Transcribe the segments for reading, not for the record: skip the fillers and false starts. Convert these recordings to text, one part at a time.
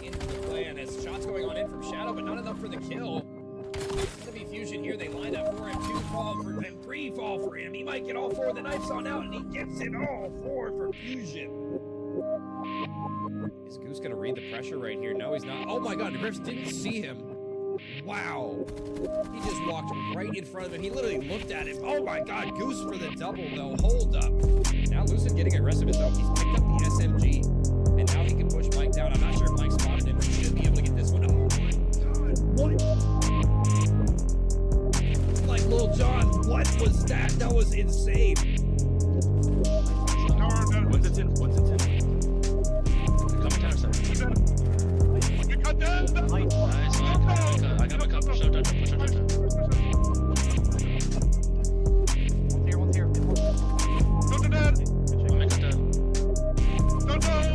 into the play, and as shots going on in from Shadow, but not enough for the kill. It's gonna be Fusion here. They lined up for him. 2 fall for him, 3 fall for him. He might get all 4. The knife's on out, and he gets it all 4 for Fusion. Is Goose gonna read the pressure right here? No, he's not. Oh my God, the Griffs didn't see him. Wow. He just walked right in front of him. He literally looked at him. Oh my God, Goose for the double though. Hold up. Now Lucid getting aggressive himself. He's picked up the SMG, and now he can push Mike down. I'm not sure if Mike spotted him. He should be able to get this one. Oh my God, what? Like Lil Jon, what was that? That was insane. What's it in? What's it in? Coming down, sir. You cut down! Nice, I got my cup. Push out, push out. One's here. Don't do that! I'll make it dead. Don't do it!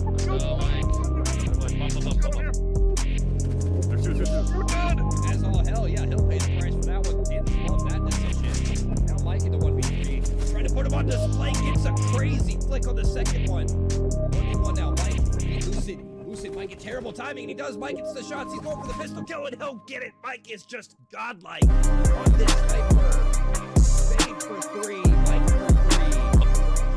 Let's go, Mike. Bump. As all hell, yeah, he'll pay the price for that one. Didn't love that decision. Now Mike in the 1v3. Trying to put him on display. Gets a crazy flick on the second one. 1v1 now. Mike, Lucid might get terrible timing, and he does. Mike gets the shots. He's going for the pistol kill, and he'll get it. Mike is just godlike on this sniper. Spade for 3. Mike for 3.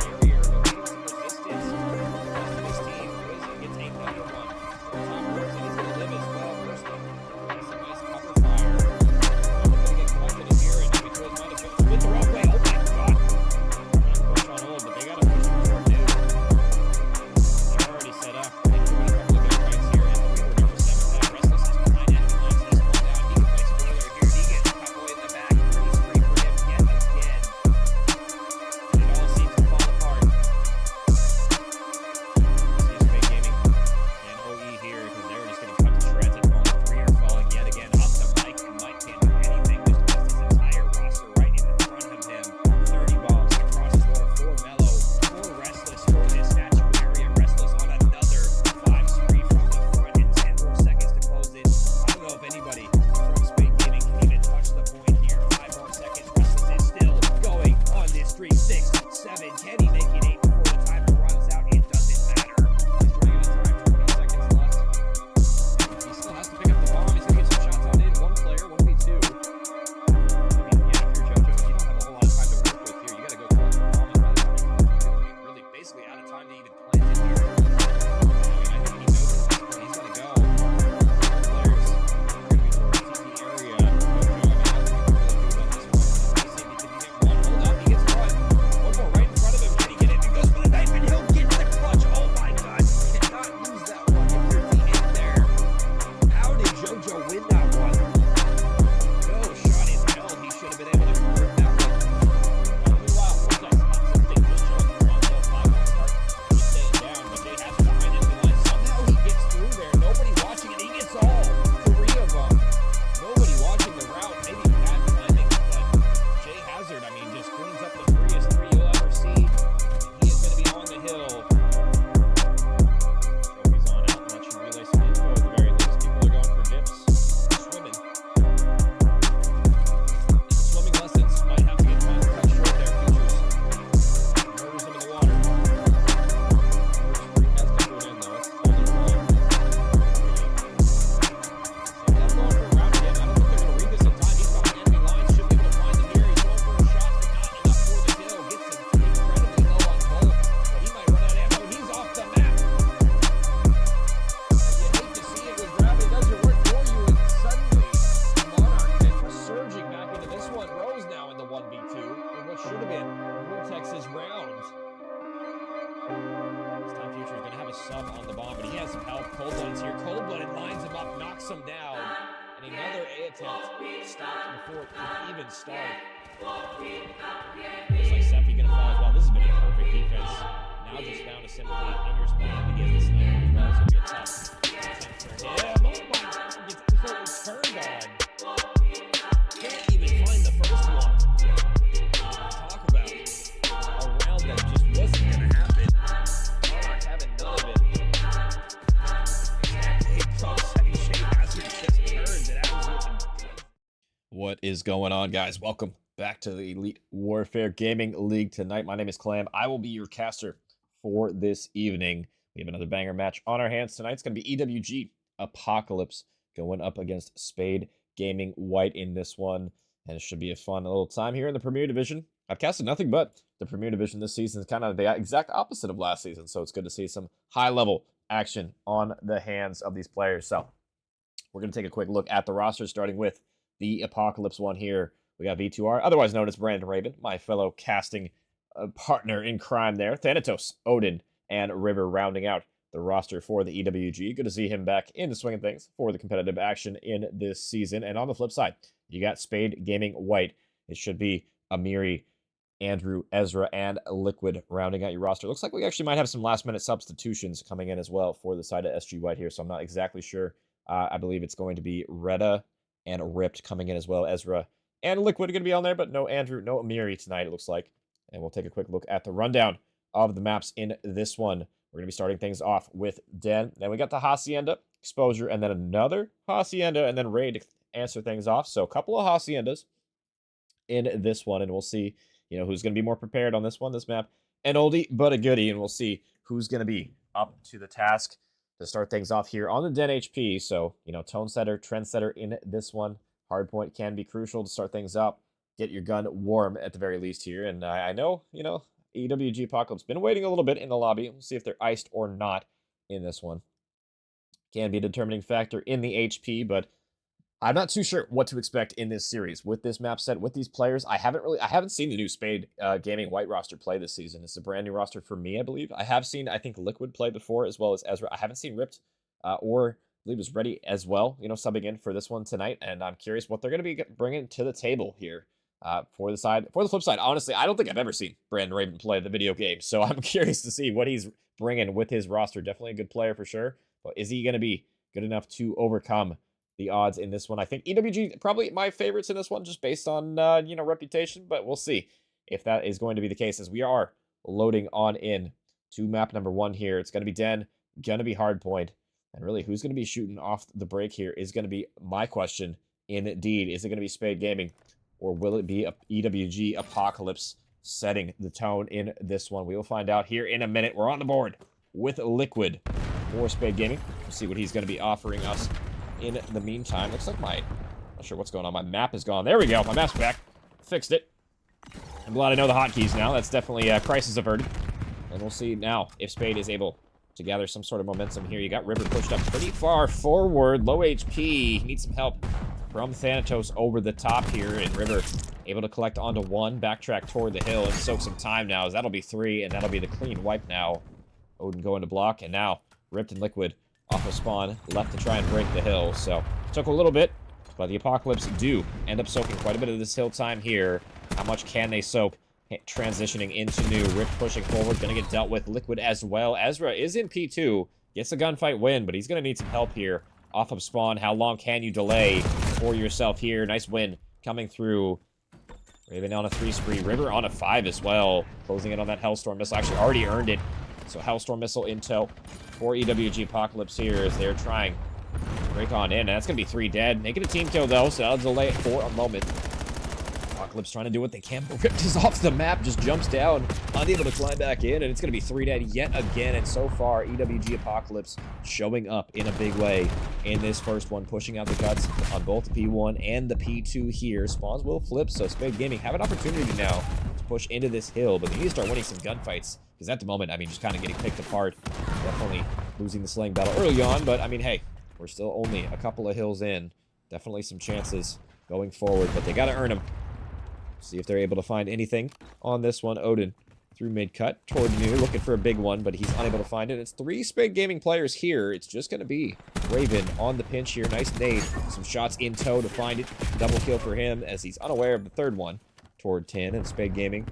Carrier, but needs some resistance. The rest of his team. Wizzy gets another one. Tom Brooks, and he's going to live as well. First one. Some nice cover fire. Going to get collected in here, and he throws might have went the wrong way. Oh my God. I'm going to push on hold, but they got to push for short too. They're already set up. They threw in a couple of good fights here, and we're going for 7-7. Restlessness behind enemy lines. He's pulled down. He can play spoiler here. He gets cut away in the back. Pretty screen for him yet again. And it all seems to fall apart. See Spade Gaming and OE here, because they're just getting cut to shreds at the moment. 3 are falling yet again. Up to Mike, and Mike can't do anything. Just lost his entire roster right in front of him. 30 bombs across the board. 4 Mellow, 4 Restless for this statue area. Restless on another 5 spree from the front, and 10 more seconds to close it. I don't know if anybody from Spade Gaming can even touch the point here. 5 more seconds. Restless is still going on this streak. 6, 7. Can he make it 8 before the timer runs out? It doesn't matter. He's running out of time. 20 seconds left. He still has to pick up the bomb. He's going to get some shots on in. 1 player, 1v2. I mean, yeah, if you're JoJo, you don't have a whole lot of time to work with here. You got to go collect the bomb, and by the time you collect it, you're going to be really basically out of time to even plant it here. I mean, I think he knows at this point he's got to go. Both players are going to be towards the TT area. JoJo, I mean, I don't think he can really do on this one. Let's see if he can get 1. Hold up, he gets 1. 1 more right in front of him. Can he get it? He goes for the knife, and he'll get the clutch. Oh my God, you cannot lose that one if you're the in there. How did JoJo win that one? No shot in hell. He should have been able to convert that one. Meanwhile, Vortex needs something good showing from Monzo. 5 on start. He's staying down, but Jay has to behind enemy line. Somehow he gets through there. Nobody watching it. He gets all 3 of them. Nobody watching the route. Maybe bad timing, but Jay Hazard, I mean, just cleans up the freest 3 you'll ever see. He is going to be on the hill. Trophy's on out. Let you relay some info at the very least. People are going for dips. Swimming. Swimming lessons might have to get cut short there. Futures murders him in the water. First free has to go in though. It's only 1. See them going for a round again. I don't think they're going to read this in time. He's behind enemy lines. Should be able to find them here. He's going for a shot, but not enough for the kill. Gets him incredibly low on both, but he might run out of ammo. He's off the map. And you hate to see it when gravity doesn't work for you, and suddenly Monarch and surging back into this one. Rose now in the 1v2 in what should have been Vortex's round. This time Future is going to have a sub on the bomb, but he has some help. Cold-Blooded's here. Cold-Blooded lines him up, knocks him down. And another A attempt stopped before it could even start. Looks like Seppi going to fall as well. This has been a perfect defense. Now just found a sympathy in your spawn. I think he has the sniper as well. It's going to be a tough attempt for him. Oh my God, gets completely turned on. Can't even find the first one. Talk about a round that just wasn't going to happen. Monarch having none of it. That big cross heavy shade hazard just turns it absolutely. What is going on, guys? Welcome back to the Elite Warfare Gaming League tonight. My name is Clam. I will be your caster for this evening. We have another banger match on our hands tonight. It's going to be EWG Apocalypse going up against Spade Gaming White in this one. And it should be a fun little time here in the Premier Division. I've casted nothing but the Premier Division this season. Is kind of the exact opposite of last season. So it's good to see some high-level action on the hands of these players. So we're going to take a quick look at the roster, starting with the Apocalypse one here. We got V2R, otherwise known as Brandon Raven, my fellow casting partner in crime there. Thanatos, Odin, and River rounding out the roster for the EWG. Good to see him back in the swing of things for the competitive action in this season. And on the flip side, you got Spade Gaming White. It should be Amiri, Andrew, Ezra, and Liquid rounding out your roster. Looks like we actually might have some last-minute substitutions coming in as well for the side of SG White here, so I'm not exactly sure. I believe it's going to be Retta and Ripped coming in as well. Ezra and Liquid are going to be on there, but no Andrew, no Amiri tonight, it looks like. And we'll take a quick look at the rundown of the maps in this one. We're going to be starting things off with Den. Then we got the Hacienda, Exposure, and then another Hacienda, and then Raid to answer things off. So a couple of Haciendas in this one, and we'll see, who's going to be more prepared on this one, this map. An oldie, but a goodie, and we'll see who's going to be up to the task to start things off here on the Den HP. So, tone setter, trend setter in this one. Hardpoint can be crucial to start things up. Get your gun warm at the very least here. And I know, EWG Apocalypse been waiting a little bit in the lobby. We'll see if they're iced or not in this one. Can be a determining factor in the HP, but I'm not too sure what to expect in this series with this map set, with these players. I haven't seen the new Spade Gaming White roster play this season. It's a brand new roster for me, I believe. I have seen, I think, Liquid play before, as well as Ezra. I haven't seen Ripped or I believe was Ready as well, subbing in for this one tonight. And I'm curious what they're going to be bringing to the table here for the flip side. Honestly, I don't think I've ever seen Brandon Raven play the video game. So I'm curious to see what he's bringing with his roster. Definitely a good player for sure. But is he going to be good enough to overcome the odds in this one? I think EWG probably my favorites in this one, just based on reputation, but we'll see if that is going to be the case as we are loading on in to map number 1 here. It's going to be Den, going to be Hardpoint, and really who's going to be shooting off the break here is going to be my question. Indeed, is it going to be Spade Gaming, or will it be a EWG Apocalypse setting the tone in this one? We will find out here in a minute. We're on the board with Liquid for Spade Gaming. We'll see what he's going to be offering us. In the meantime, looks like not sure what's going on. My map is gone. There we go. My map's back. Fixed it. I'm glad I know the hotkeys now. That's definitely a crisis averted. And we'll see now if Spade is able to gather some sort of momentum here. You got River pushed up pretty far forward. Low HP. Needs some help from Thanatos over the top here. And River able to collect onto 1. Backtrack toward the hill and soak some time now, as that'll be 3. And that'll be the clean wipe now. Odin going to block. And now Ripped and Liquid off of spawn, left to try and break the hill. So, took a little bit, but the Apocalypse do end up soaking quite a bit of this hill time here. How much can they soak? Transitioning into new. Rip pushing forward, gonna get dealt with. Liquid as well. Ezra is in P2, gets a gunfight win, but he's gonna need some help here off of spawn. How long can you delay for yourself here? Nice win coming through. Raven on a 3 spree. River on a 5 as well. Closing in on that Hellstorm missile. Actually already earned it. So Hellstorm missile intel for EWG Apocalypse here as they're trying to break on in. And that's going to be 3 dead. Making a team kill, though, so I'll delay it for a moment. Apocalypse trying to do what they can, but Ripped is off the map, just jumps down, unable to climb back in, and it's going to be 3 dead yet again. And so far, EWG Apocalypse showing up in a big way in this first one, pushing out the cuts on both the P1 and the P2 here. Spawns will flip, so Spade Gaming have an opportunity now to push into this hill, but they need to start winning some gunfights. Because at the moment, just kind of getting picked apart. Definitely losing the slaying battle early on, but hey, we're still only a couple of hills in. Definitely some chances going forward, but they got to earn them. See if they're able to find anything on this one. Odin through mid-cut toward new, looking for a big one, but he's unable to find it. It's 3 Spade Gaming players here. It's just going to be Raven on the pinch here. Nice nade. Some shots in tow to find it. Double kill for him as he's unaware of the third one toward 10, and Spade Gaming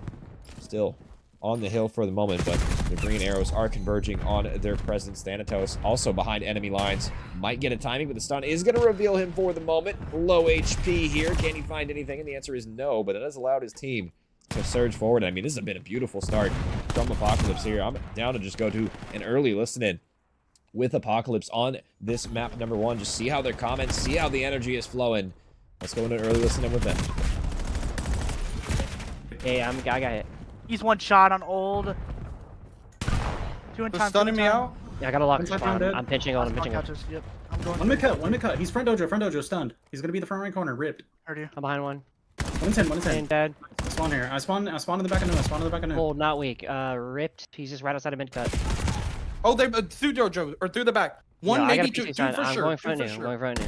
still on the hill for the moment, but the green arrows are converging on their presence. Thanatos also behind enemy lines. Might get a timing, but the stun is going to reveal him for the moment. Low HP here. Can he find anything? And the answer is no, but it has allowed his team to surge forward. This has been a beautiful start from Apocalypse here. I'm down to just go to an early listen-in with Apocalypse on this map number 1. Just see how their comments, see how the energy is flowing. Let's go into early listening with them. Hey, I got hit. He's one shot on old. Two in time. Stunning me out. Yeah, I got a lock One spot. shot down I'm pinching on him, pinching on him. Yep. I'm going. One mid cut, one mid cut. He's front dojo stunned. He's gonna be the front right corner, ripped. Heard you. I'm behind one. 110, 110. And dead. I spawn here. I spawn in the back of new. I spawn in the back of new. Hold, not weak. Ripped. He's just right outside of mid cut. Oh, they through dojo or through the back. One, No, I got maybe a two, PC two sign. for I'm sure. going Two front for new. I'm sure. going front new.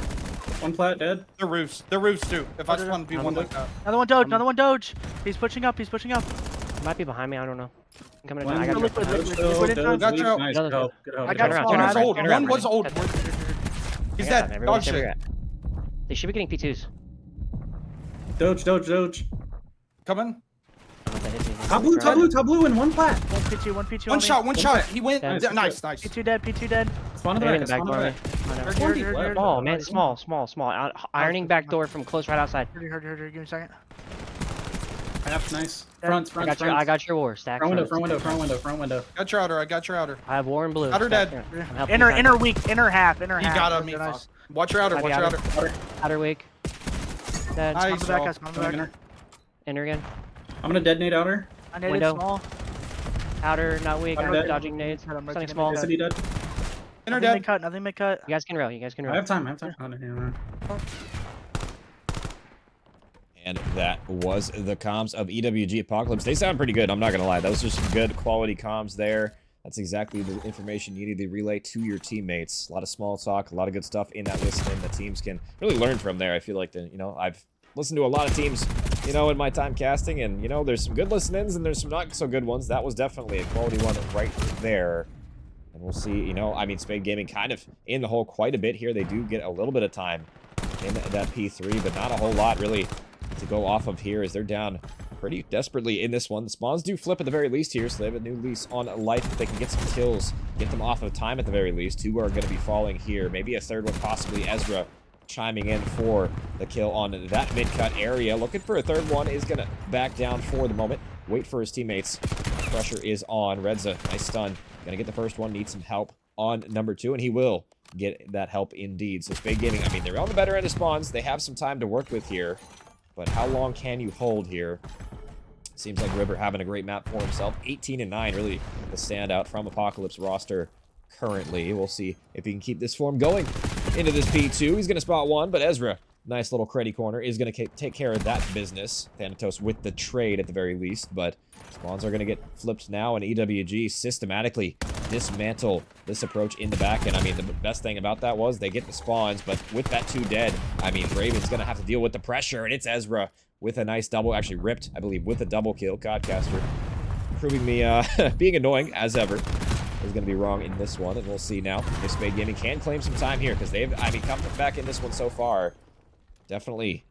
One plat dead. They're roofs. They're roofs too. If I Oh, spawn, be one like that. Another one doge. Another one doge. He's pushing up. He's pushing up. He might be behind me. I don't know. I'm coming in. One I got liquid, you. liquid. Doge, Liquid in doge, Got weak. you. Nice. Another Good help. Good help. I good got help. small. One was Turn old. around, One turn was around. old. He's dead. Everyone Dog stay where shit. you're at. They should be getting P2s. Doge. Coming. Top blue, and one plat. One P2. One P2. One shot. One shot. He went. Nice. Nice. P2 dead. P2 dead. Spawn in the They're in back. the back Spawn in door. the back. I know. Heard you, heard you, heard you. Small, man. Small. Ironing back door from close right outside. Heard you. Give me a second. Half nice. Yeah. Front. I got your war. Stack. Front window. Got your outer. I got your outer. I have war and blue. Outer Stack dead. there. I'm helping you Inner back. weak. Inner half. He half. got me. Nice. Watch your outer. Might Watch be your outer. outer. Outer wake. Dead. Nice. On the back. On the back. Inner. Inner again. I'm gonna detonate outer. I naded Window. small. Outer, not weak. Outer I'm dead. dodging nades. I'm Something rotating small. mid. City dead. Inner Nothing dead. mid cut. Nothing mid cut. You guys can roll. I have time. Oh, no, no. And that was the comms of EWG Apocalypse. They sound pretty good, I'm not going to lie. Those are some good quality comms there. That's exactly the information you need to relay to your teammates. A lot of small talk, a lot of good stuff in that listening. The teams can really learn from there. I feel like, I've listened to a lot of teams, in my time casting, and, there's some good listen-ins and there's some not so good ones. That was definitely a quality one right there. And we'll see, Spade Gaming kind of in the hole quite a bit here. They do get a little bit of time in that P3, but not a whole lot really to go off of here as they're down pretty desperately in this one. The spawns do flip at the very least here, so they have a new lease on life. If they can get some kills, get them off of time at the very least. Two are going to be falling here. Maybe a third one, possibly Ezra chiming in for the kill on that mid-cut area. Looking for a third one, is going to back down for the moment. Wait for his teammates. Pressure is on. Redza, nice stun. Going to get the first one, needs some help on number two, and he will get that help indeed. So Spade Gaming, they're on the better end of spawns. They have some time to work with here. But how long can you hold here? Seems like River having a great map for himself. 18-9, really the standout from Apocalypse roster currently. We'll see if he can keep this form going into this P2. He's going to spot one, but Ezra, nice little creddy corner, is going to take care of that business. Thanatos with the trade at the very least, but spawns are going to get flipped now, and EWG systematically dismantle this approach in the back. And the best thing about that was they get the spawns, but with that two dead, Raven's going to have to deal with the pressure, and it's Ezra with a nice double, actually ripped, I believe, with a double kill. Codcaster proving me being annoying as ever. Is going to be wrong in this one, and we'll see now if Spade Gaming can claim some time here, because they've, come back in this one so far. Definitely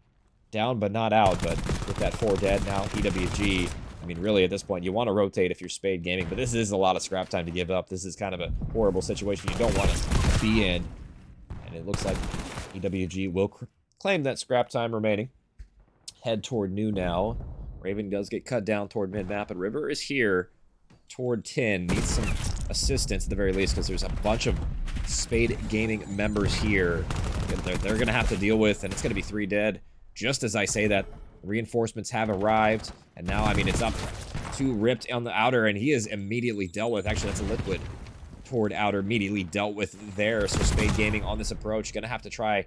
down but not out, but with that 4 dead now, EWG, really at this point, you want to rotate if you're Spade Gaming, but this is a lot of scrap time to give up. This is kind of a horrible situation you don't want to be in, and it looks like EWG will claim that scrap time remaining. Head toward new now. Raven does get cut down toward mid-map, and River is here toward 10. Needs some assistance at the very least, because there's a bunch of Spade Gaming members here that they're going to have to deal with, and it's going to be 3 dead. Just as I say that, reinforcements have arrived, and now, it's up 2 ripped on the outer, and he is immediately dealt with. Actually, that's a liquid toward outer, immediately dealt with there. So Spade Gaming on this approach, going to have to try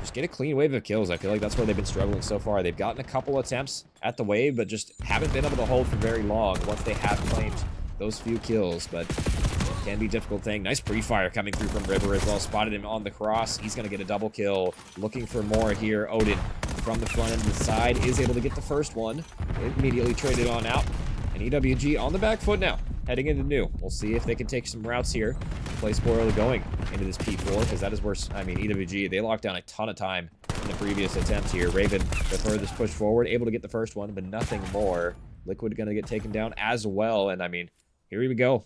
just get a clean wave of kills. I feel like that's where they've been struggling so far. They've gotten a couple attempts at the wave, but just haven't been able to hold for very long once they have claimed those few kills, but it can be a difficult thing. Nice pre-fire coming through from River as well. Spotted him on the cross. He's going to get a double kill. Looking for more here. Odin from the front end of the side is able to get the first one. Immediately traded on out. And EWG on the back foot now, heading into new. We'll see if they can take some routes here. Play spoiler going into this P4, because that is where, EWG, they locked down a ton of time in the previous attempt here. Raven, the furthest push forward, able to get the first one, but nothing more. Liquid going to get taken down as well, and here we go.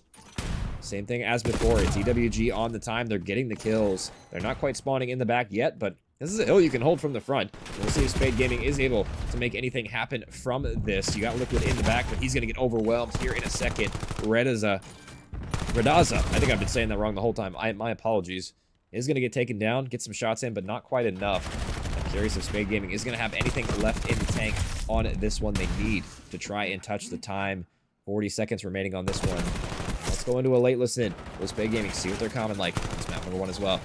Same thing as before. It's EWG on the time. They're getting the kills. They're not quite spawning in the back yet, but this is a hill you can hold from the front. We'll see if Spade Gaming is able to make anything happen from this. You got Liquid in the back, but he's going to get overwhelmed here in a second. Redaza, I think I've been saying that wrong the whole time. My apologies. Is going to get taken down, get some shots in, but not quite enough. Curious if Spade Gaming is going to have anything left in the tank on this one. They need to try and touch the time. 40 seconds remaining on this one. Let's go into a late listen. Will Spade Gaming see what they're common like? It's map number 1 as well.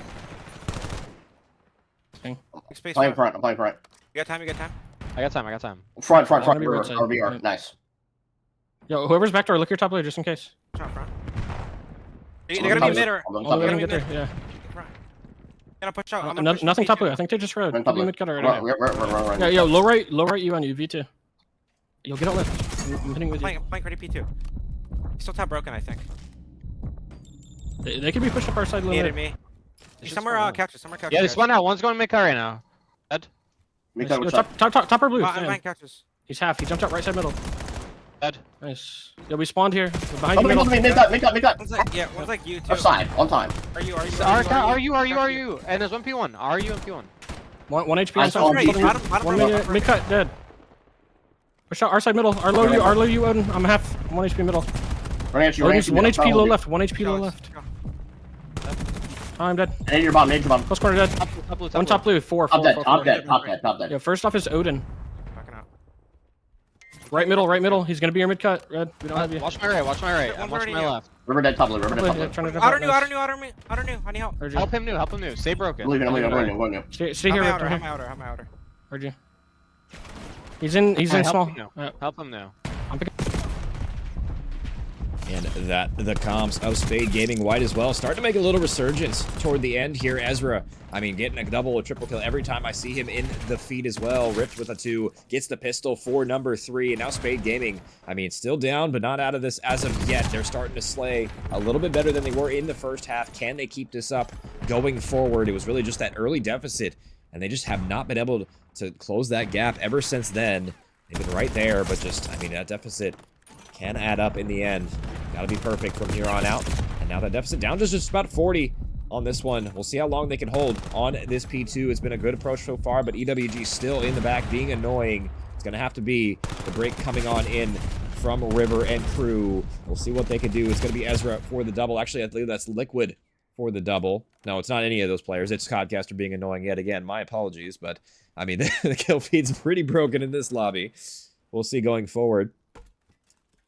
Space Playing front. front. I'm playing front. You got time, you got time. I got time. I got time. Front. I'm gonna be River, right side. RBR. Yeah. Nice. Yo, whoever's back door, look your top layer just in case. Front, front. They're gonna be mid or... I'm All the way top to get layer. there. Yeah. Front. Gonna push out. I'm gonna push Nothing top P2. layer. I think they just rode. I'm Could top be layer. mid cutter right now. Run. Yeah, yo, low right you on you, V2. You'll get out left. I'm hitting with you. I'm playing ready P2. He's still top broken, I think. They could be pushed up our side a He little hated bit. me. He's somewhere couches, Yeah, this one out. One's going mid car right now. Dead. Mid Yo, cut, what's up? top or blue. I'm Damn. behind couches. He's half. He jumped out right side middle. Dead. Nice. Yo, we spawned here. We're behind Oh, you middle. mid cut. One's like, yeah, one's like you too. Left side, on time. Are you? Are you? And there's one P1. Are you and P1? One HP I on saw top. him. One Bottom mid cut, dead. Push out our side middle. Our low you, Odin. I'm half. 1 HP middle. Running at you. Odin's 1 HP low left. left. 1 HP low left. I'm dead. And your bomb. Close corner dead. One top blue. Four. Top dead. Four. Top dead. Yo, first off is Odin. Fucking out. Right middle. He's gonna be your mid cut. Red. We don't have you. Watch my right. I'm watching my left. River dead. Top layer. Yeah, trying to jump Outer out. new. I need help. Heard you. Help him new. Stay broken. I'm leaving. I'm going to. Stay here, I'm Rick. Right outer. here. I'm outer. Heard you. He's in small. Help him now. I'm picking. And that the comms of Spade Gaming White as well start to make a little resurgence toward the end here. Ezra, I mean, getting a double or triple kill every time I see him in the feed as well. Ripped with a 2, gets the pistol for number 3, and now Spade Gaming, I mean, still down, but not out of this as of yet. They're starting to slay a little bit better than they were in the first half. Can they keep this up going forward? It was really just that early deficit, and they just have not been able to close that gap ever since then. They've been right there, but just, I mean, that deficit can add up in the end. Gotta be perfect from here on out. And now that deficit down to just about 40 on this one. We'll see how long they can hold on this P2. It's been a good approach so far, but EWG still in the back being annoying. It's gonna have to be the break coming on in from River and crew. We'll see what they can do. It's gonna be Ezra for the double. Actually, I believe that's Liquid for the double. No, it's not any of those players. It's Codcaster being annoying yet again. My apologies, but I mean, the kill feed's pretty broken in this lobby. We'll see going forward.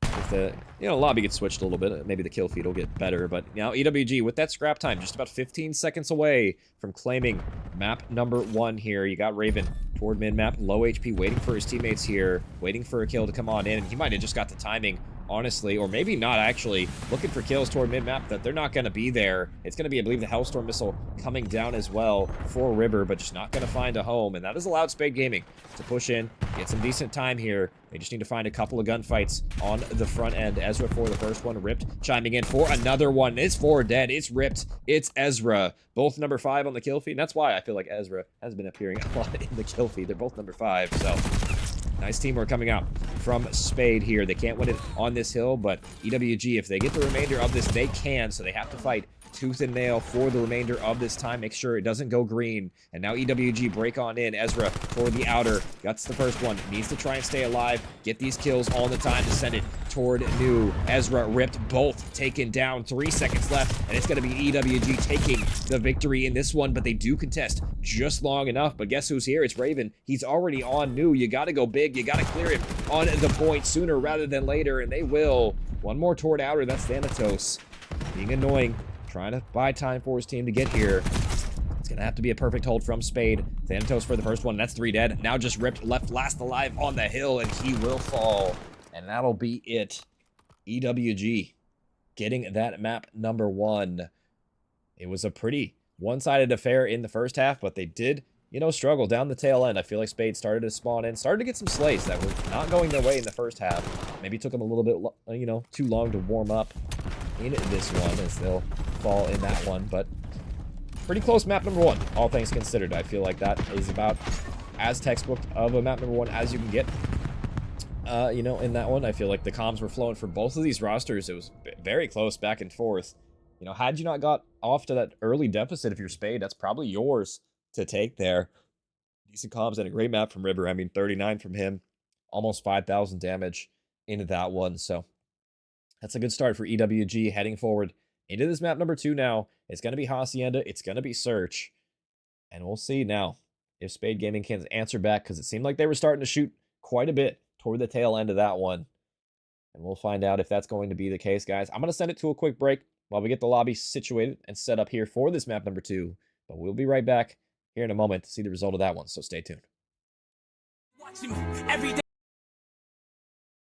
If the lobby gets switched a little bit, maybe the kill feed will get better. But now EWG with that scrap time, just about 15 seconds away from claiming map number 1 here. You got Raven toward mid map, low HP, waiting for his teammates here, waiting for a kill to come on in. And he might have just got the timing, honestly, or maybe not actually. Looking for kills toward mid map that they're not going to be there. It's going to be, I believe, the Hellstorm missile coming down as well for River, but just not going to find a home. And that has allowed Spade Gaming to push in, get some decent time here. They just need to find a couple of gunfights on the front end. Ezra for the first one, Ripped chiming in for another one. It's 4 dead, it's Ripped, it's Ezra. Both number 5 on the kill feed, and that's why I feel like Ezra has been appearing a lot in the kill feed. They're both number 5, so nice teamwork coming out from Spade here. They can't win it on this hill, but EWG, if they get the remainder of this, they can, so they have to fight tooth and nail for the remainder of this time. Make sure it doesn't go green. And now EWG break on in. Ezra for the outer. Guts the first one. Needs to try and stay alive. Get these kills on the time to send it toward new. Ezra Ripped, both taken down. 3 seconds left. And it's going to be EWG taking the victory in this one. But they do contest just long enough. But guess who's here? It's Raven. He's already on new. You got to go big. You got to clear him on the point sooner rather than later. And they will. One more toward outer. That's Thanatos. Being annoying. Trying to buy time for his team to get here. It's going to have to be a perfect hold from Spade. Thanatos for the first one. That's 3 dead. Now just Ripped left last alive on the hill, and he will fall. And that'll be it. EWG getting that map number 1. It was a pretty one-sided affair in the first half, but they did, struggle down the tail end. I feel like Spade started to spawn in, started to get some slays that were not going their way in the first half. Maybe took them a little bit, too long to warm up in this one, as they'll fall in that one, but pretty close map number 1, all things considered. I feel like that is about as textbook of a map number 1 as you can get. In that one, I feel like the comms were flowing for both of these rosters. It was very close back and forth. Had you not got off to that early deficit, if you're Spade, that's probably yours to take there. Decent comms and a great map from River. I mean, 39 from him, almost 5,000 damage into that one, so that's a good start for EWG heading forward into this map number 2 now. It's going to be Hacienda. It's going to be Search. And we'll see now. if Spade Gaming can answer back, because it seemed like they were starting to shoot quite a bit toward the tail end of that one. And we'll find out if that's going to be the case, guys. I'm going to send it to a quick break while we get the lobby situated and set up here for this map number 2. But we'll be right back here in a moment to see the result of that one, so stay tuned. Every day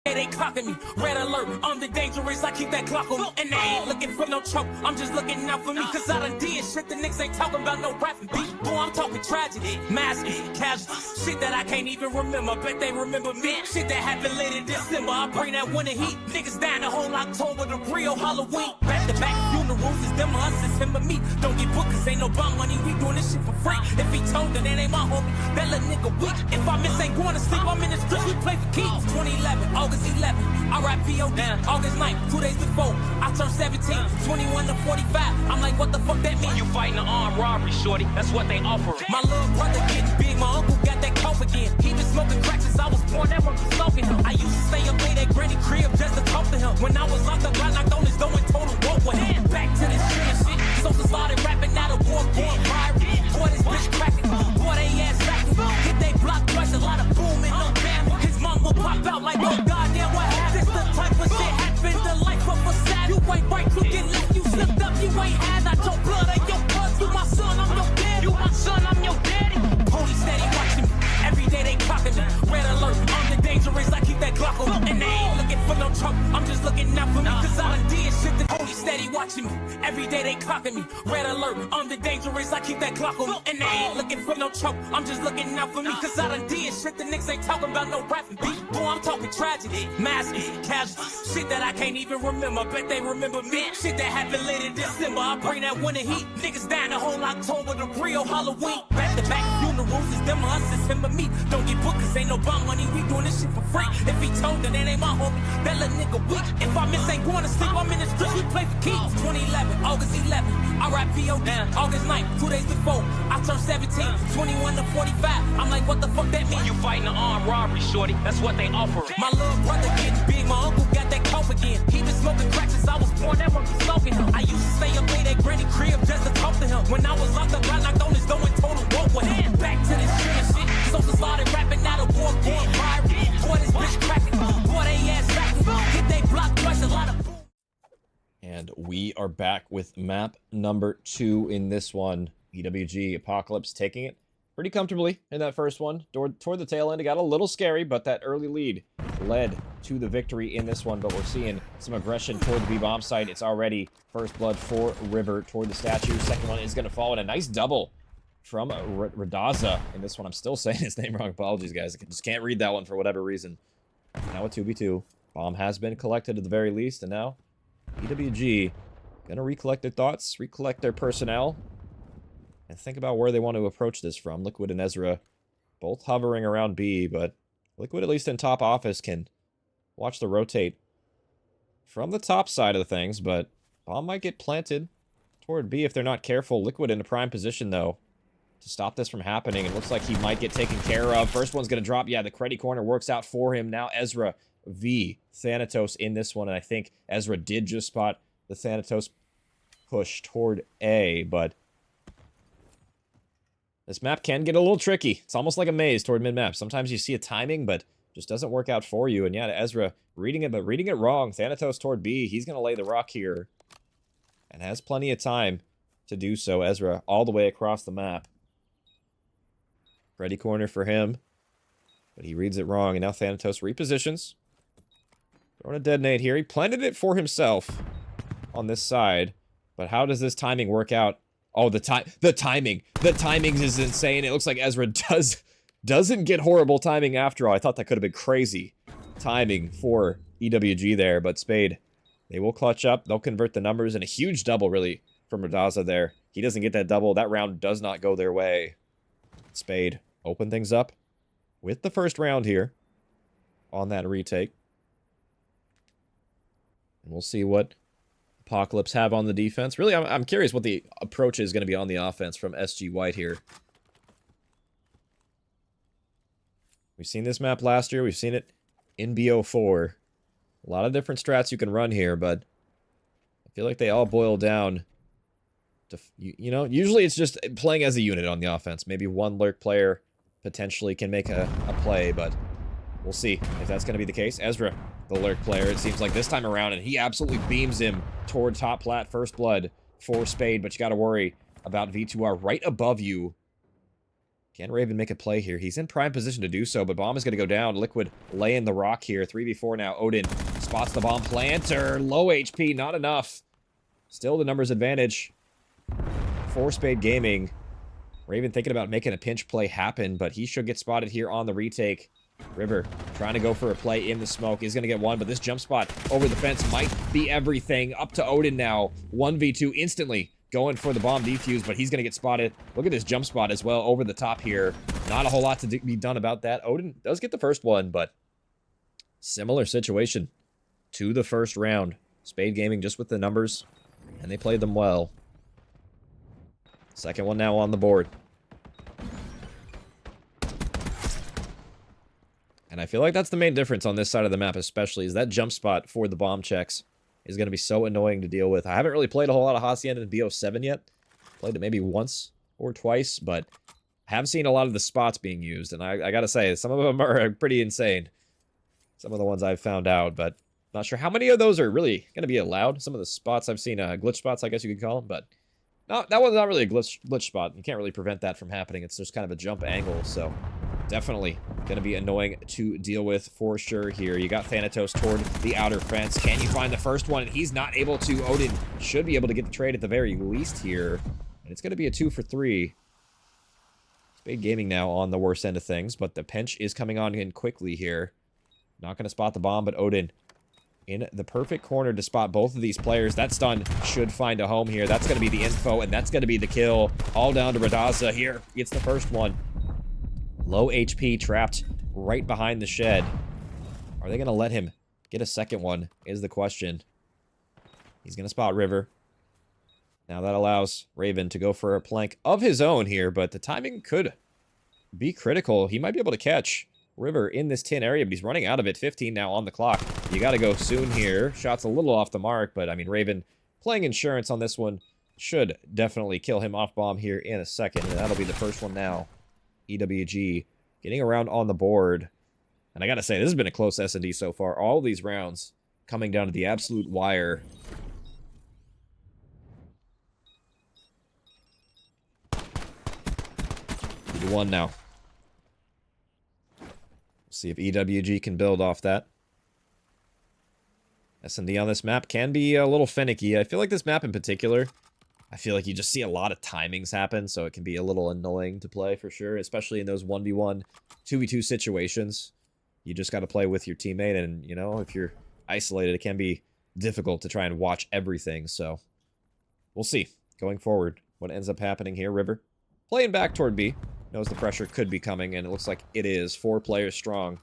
they clocking me. Red alert, I'm the dangerous. I keep that clock on me. And they ain't looking for no choke. I'm just looking out for me. Cause I done did shit the niggas ain't talking about no rapping beat. Boy, I'm talking tragedy, massive, casual. Shit that I can't even remember. Bet they remember me. Shit that happened late in December. I bring that winter heat. Niggas down the whole October, the real Halloween. Back to back funerals is them or us, it's him or me. Don't get booked cause ain't no bond money. We doing this shit for free. If he told that ain't my homie, that little nigga weak. If I miss ain't going to sleep, I'm in the streets. We play for keys. 2011, August 11. R.I.P.O.D. August 9th, 2 days before I turned 17, 21 to 45. I'm like, what the fuck that mean? You fighting an armed robbery, shorty. That's what they offer. My little brother getting big. My uncle got that cough again. He been smoking crack since I was born. That one was smoking him. I used to stay up late at Granny crib just to talk to him. When I was locked up, I knocked on his door and told him walk with him. Back to this shit. Social started rapping out of war, going viral. Boy, this bitch cracking. Boy, they ass backing. Hit they block twice, a lot of booming, no damn. His mom will pop out like, oh goddamn, what happened? This the type of shit happened. The life of a sad. You ain't right, you get left, you slipped up, you ain't had not your blood and your blood. You my son, I'm your daddy. You my son, I'm your daddy. Police steady watching me. Every day they clocking me. Red alert, I'm the dangerous. I keep that Glock on me. And they ain't looking for no trouble. I'm just looking out for me. Cause I done did shit. The police steady watching me. Every day they clocking me. Red alert, I'm the dangerous. I keep that Glock on me. And they ain't looking for no trouble. I'm just looking out for me. Cause I done did shit. The niggas ain't talking about no rapping beat. Boy, I'm talking tragedy, massive, casual. Shit that I can't even remember. Bet they remember me. Shit that happened late in December. I bring that winter heat. Niggas down the whole October, the real Halloween. Back to back funerals is them or us, it's him or me. Don't get booked cause ain't no bond money. We doing this shit for free. If he told that ain't my homie, that little nigga weak. If I miss ain't going to sleep, I'm in the streets. We play for keys. 2011, August 11. R.I.P.O.D. August 9th, 2 days before I turned 17, 21 to 45. I'm like, what the fuck that mean? You fighting an armed robbery, shorty. That's what they offer. My little brother getting big. My uncle got that cough again. He been smoking crack since I was born. That one was smoking him. I used to stay up late at Granny crib just to talk to him. When I was locked up, I knocked on his door and told him walk with him. Back to this shit. Social started rapping out of war, going viral. Boy, this bitch cracking. Boy, they ass backing. Hit they block twice, a lot of boom. And we are back with map number 2 in this one. EWG Apocalypse taking it pretty comfortably in that first one. Toward the tail end, it got a little scary, but that early lead led to the victory in this one. But we're seeing some aggression toward the B-bomb site. It's already first blood for River toward the statue. Second one is going to fall in a nice double from Radaza. In this one, I'm still saying his name wrong. Apologies, guys. I just can't read that one for whatever reason. Now a 2v2. Bomb has been collected at the very least, and now EWG gonna recollect their thoughts, recollect their personnel, and think about where they want to approach this from. Liquid and Ezra both hovering around B, but Liquid, at least in top office, can watch the rotate from the top side of the things, but Bomb might get planted toward B if they're not careful. Liquid in a prime position, though, to stop this from happening. It looks like he might get taken care of. First one's going to drop. Yeah, the credit corner works out for him. Now Ezra v Thanatos in this one, and I think Ezra did just spot the Thanatos push toward A, but this map can get a little tricky. It's almost like a maze toward mid-map. Sometimes you see a timing, but just doesn't work out for you. And yeah, Ezra reading it, but reading it wrong. Thanatos toward B. He's going to lay the rock here and has plenty of time to do so. Ezra all the way across the map. Ready corner for him, but he reads it wrong, and now Thanatos repositions. Throwing a detonate here. He planted it for himself on this side, but how does this timing work out? Oh, the timing is insane. It looks like Ezra doesn't get horrible timing after all. I thought that could have been crazy timing for EWG there, but Spade, they will clutch up. They'll convert the numbers, and a huge double, really, from Radaza there. He doesn't get that double. That round does not go their way. Spade open things up with the first round here on that retake. And we'll see what Apocalypse have on the defense. Really, I'm curious what the approach is going to be on the offense from SG White here. We've seen this map last year. We've seen it in BO4. A lot of different strats you can run here, but I feel like they all boil down to, you know, usually it's just playing as a unit on the offense. Maybe one lurk player potentially can make a play, but we'll see if that's going to be the case. Ezra, the lurk player, it seems like this time around, and he absolutely beams him toward top plat, first blood for Spade, but you got to worry about V2R right above you. Can Raven make a play here? He's in prime position to do so, but bomb is going to go down. Liquid laying the rock here. 3v4 now. Odin spots the bomb planter. Low HP, not enough. Still the numbers advantage for Spade Gaming. Raven thinking about making a pinch play happen, but he should get spotted here on the retake. River trying to go for a play in the smoke. Is going to get one, but this jump spot over the fence might be everything. Up to Odin now. 1v2 instantly going for the bomb defuse, but he's going to get spotted. Look at this jump spot as well over the top here. Not a whole lot to be done about that. Odin does get the first one, but similar situation to the first round. Spade Gaming just with the numbers, and they played them well. Second one now on the board. And I feel like that's the main difference on this side of the map especially, is that jump spot for the bomb checks is going to be so annoying to deal with. I haven't really played a whole lot of Hacienda in BO7 yet. Played it maybe once or twice, but I have seen a lot of the spots being used, and I gotta say, some of them are pretty insane. Some of the ones I've found out, but not sure how many of those are really going to be allowed. Some of the spots I've seen, glitch spots, I guess you could call them, but no, that one's not really a glitch spot. You can't really prevent that from happening. It's just kind of a jump angle, so definitely going to be annoying to deal with for sure here. You got Thanatos toward the outer fence. Can you find the first one? And he's not able to. Odin should be able to get the trade at the very least here. And it's going to be a 2 for 3. Spade Gaming now on the worst end of things, but the pinch is coming on in quickly here. Not going to spot the bomb, but Odin in the perfect corner to spot both of these players. That stun should find a home here. That's going to be the info, and that's going to be the kill. All down to Radaza here. Gets the first one. Low HP, trapped right behind the shed. Are they going to let him get a second one is the question. He's going to spot River. Now that allows Raven to go for a plank of his own here, but the timing could be critical. He might be able to catch River in this tin area, but he's running out of it. 15 now on the clock. You got to go soon here. Shot's a little off the mark, but I mean, Raven playing insurance on this one should definitely kill him off bomb here in a second, and that'll be the first one now. EWG getting around on the board. And I gotta say, this has been a close S&D so far. All these rounds coming down to the absolute wire. 2-1 now. See if EWG can build off that. S&D on this map can be a little finicky. I feel like this map in particular, I feel like you just see a lot of timings happen, so it can be a little annoying to play for sure, especially in those 1v1, 2v2 situations. You just got to play with your teammate, and, you know, if you're isolated, it can be difficult to try and watch everything, so we'll see going forward what ends up happening here. River playing back toward B. Knows the pressure could be coming, and it looks like it is. 4 players strong.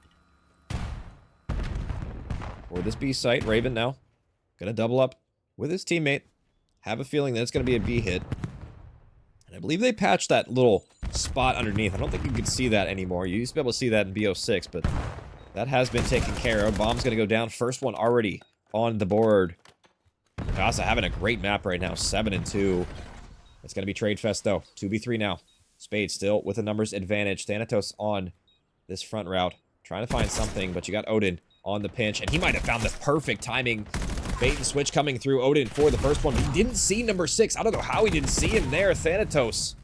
For this B site, Raven now gonna double up with his teammate. Have a feeling that it's gonna be a B hit. And I believe they patched that little spot underneath. I don't think you could see that anymore. You used to be able to see that in BO6, but that has been taken care of. Bomb's gonna go down. First one already on the board. Casa having a great map right now. 7-2. It's gonna be Trade Fest though. 2v3 now. Spade still with a numbers advantage. Thanatos on this front route. Trying to find something, but you got Odin on the pinch, and he might have found the perfect timing. Bait and switch coming through. Odin for the first one. He didn't see number 6. I don't know how he didn't see him there. Thanatos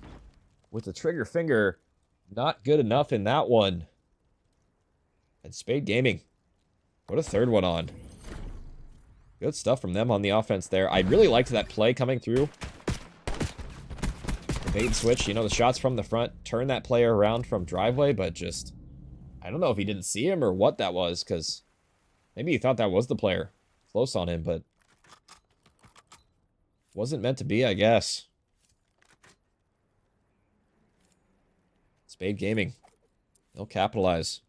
with the trigger finger. Not good enough in that one. And Spade Gaming. What a third one on. Good stuff from them on the offense there. I really liked that play coming through. Bait and switch, you know, the shots from the front, turn that player around from driveway, but just, I don't know if he didn't see him or what that was, because maybe he thought that was the player close on him, but wasn't meant to be, I guess. Spade Gaming, they'll capitalize.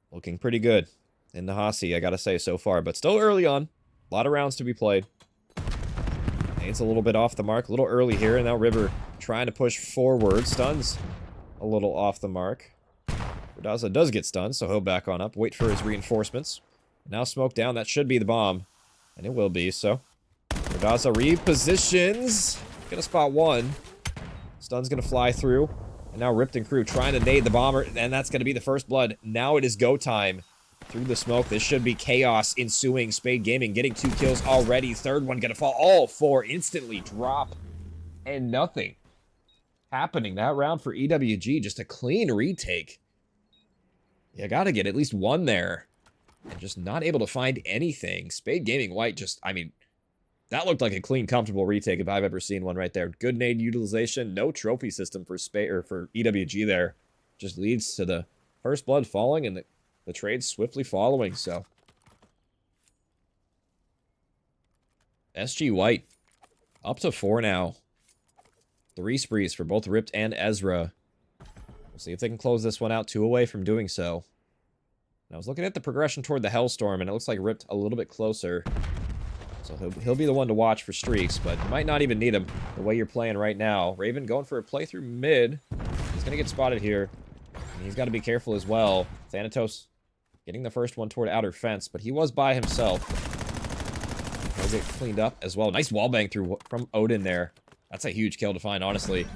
Looking pretty good in the Hasi, I gotta say, so far, but still early on. A lot of rounds to be played. It's a little bit off the mark, a little early here, and now River trying to push forward. Stuns a little off the mark. Radaza does get stunned, so he'll back on up. Wait for his reinforcements. Now smoke down, that should be the bomb. And it will be, so. Radaza repositions. Gonna spot one. Stun's gonna fly through. And now Ripped and crew trying to nade the bomber, and that's gonna be the first blood. Now it is go time. Through the smoke, this should be chaos ensuing. Spade Gaming getting 2 kills already. Third one gonna fall. All 4 instantly drop. And nothing happening that round for EWG. Just a clean retake. You gotta get at least 1 there. And just not able to find anything. Spade Gaming White just, I mean, that looked like a clean, comfortable retake if I've ever seen one right there. Good nade utilization. No trophy system for Spade or for EWG there. Just leads to the first blood falling and the trade swiftly following, so. SG White up to 4 now. 3 sprees for both Ripped and Ezra. We'll see if they can close this one out. 2 away from doing so. And I was looking at the progression toward the Hellstorm, and it looks like Ripped a little bit closer. So he'll be the one to watch for streaks, but you might not even need him the way you're playing right now. Raven going for a playthrough mid. He's going to get spotted here. And he's got to be careful as well. Thanatos getting the first one toward outer fence, but he was by himself. He'll get cleaned up as well. Nice wallbang through from Odin there. That's a huge kill to find, honestly.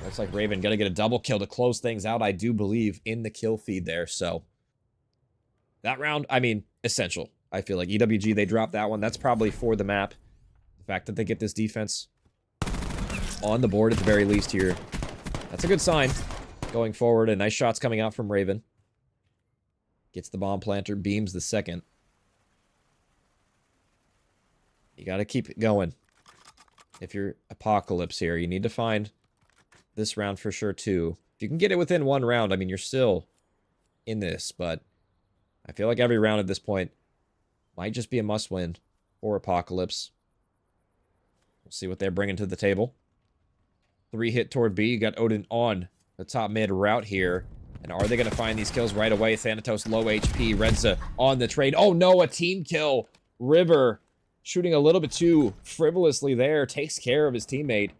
Looks like Raven going to get a double kill to close things out, I do believe, in the kill feed there. So that round, I mean, essential. I feel like EWG, they dropped that one. That's probably for the map. The fact that they get this defense on the board at the very least here. That's a good sign going forward. And nice shots coming out from Raven. Gets the bomb planter, beams the second. You got to keep it going. If you're Apocalypse here, you need to find this round for sure too. If you can get it within 1 round, I mean, you're still in this, but I feel like every round at this point might just be a must-win for Apocalypse. We'll see what they're bringing to the table. 3 hit toward B. You got Odin on the top mid route here. And are they going to find these kills right away? Thanatos low HP. Redza on the trade. Oh no, a team kill. River shooting a little bit too frivolously there. Takes care of his teammate.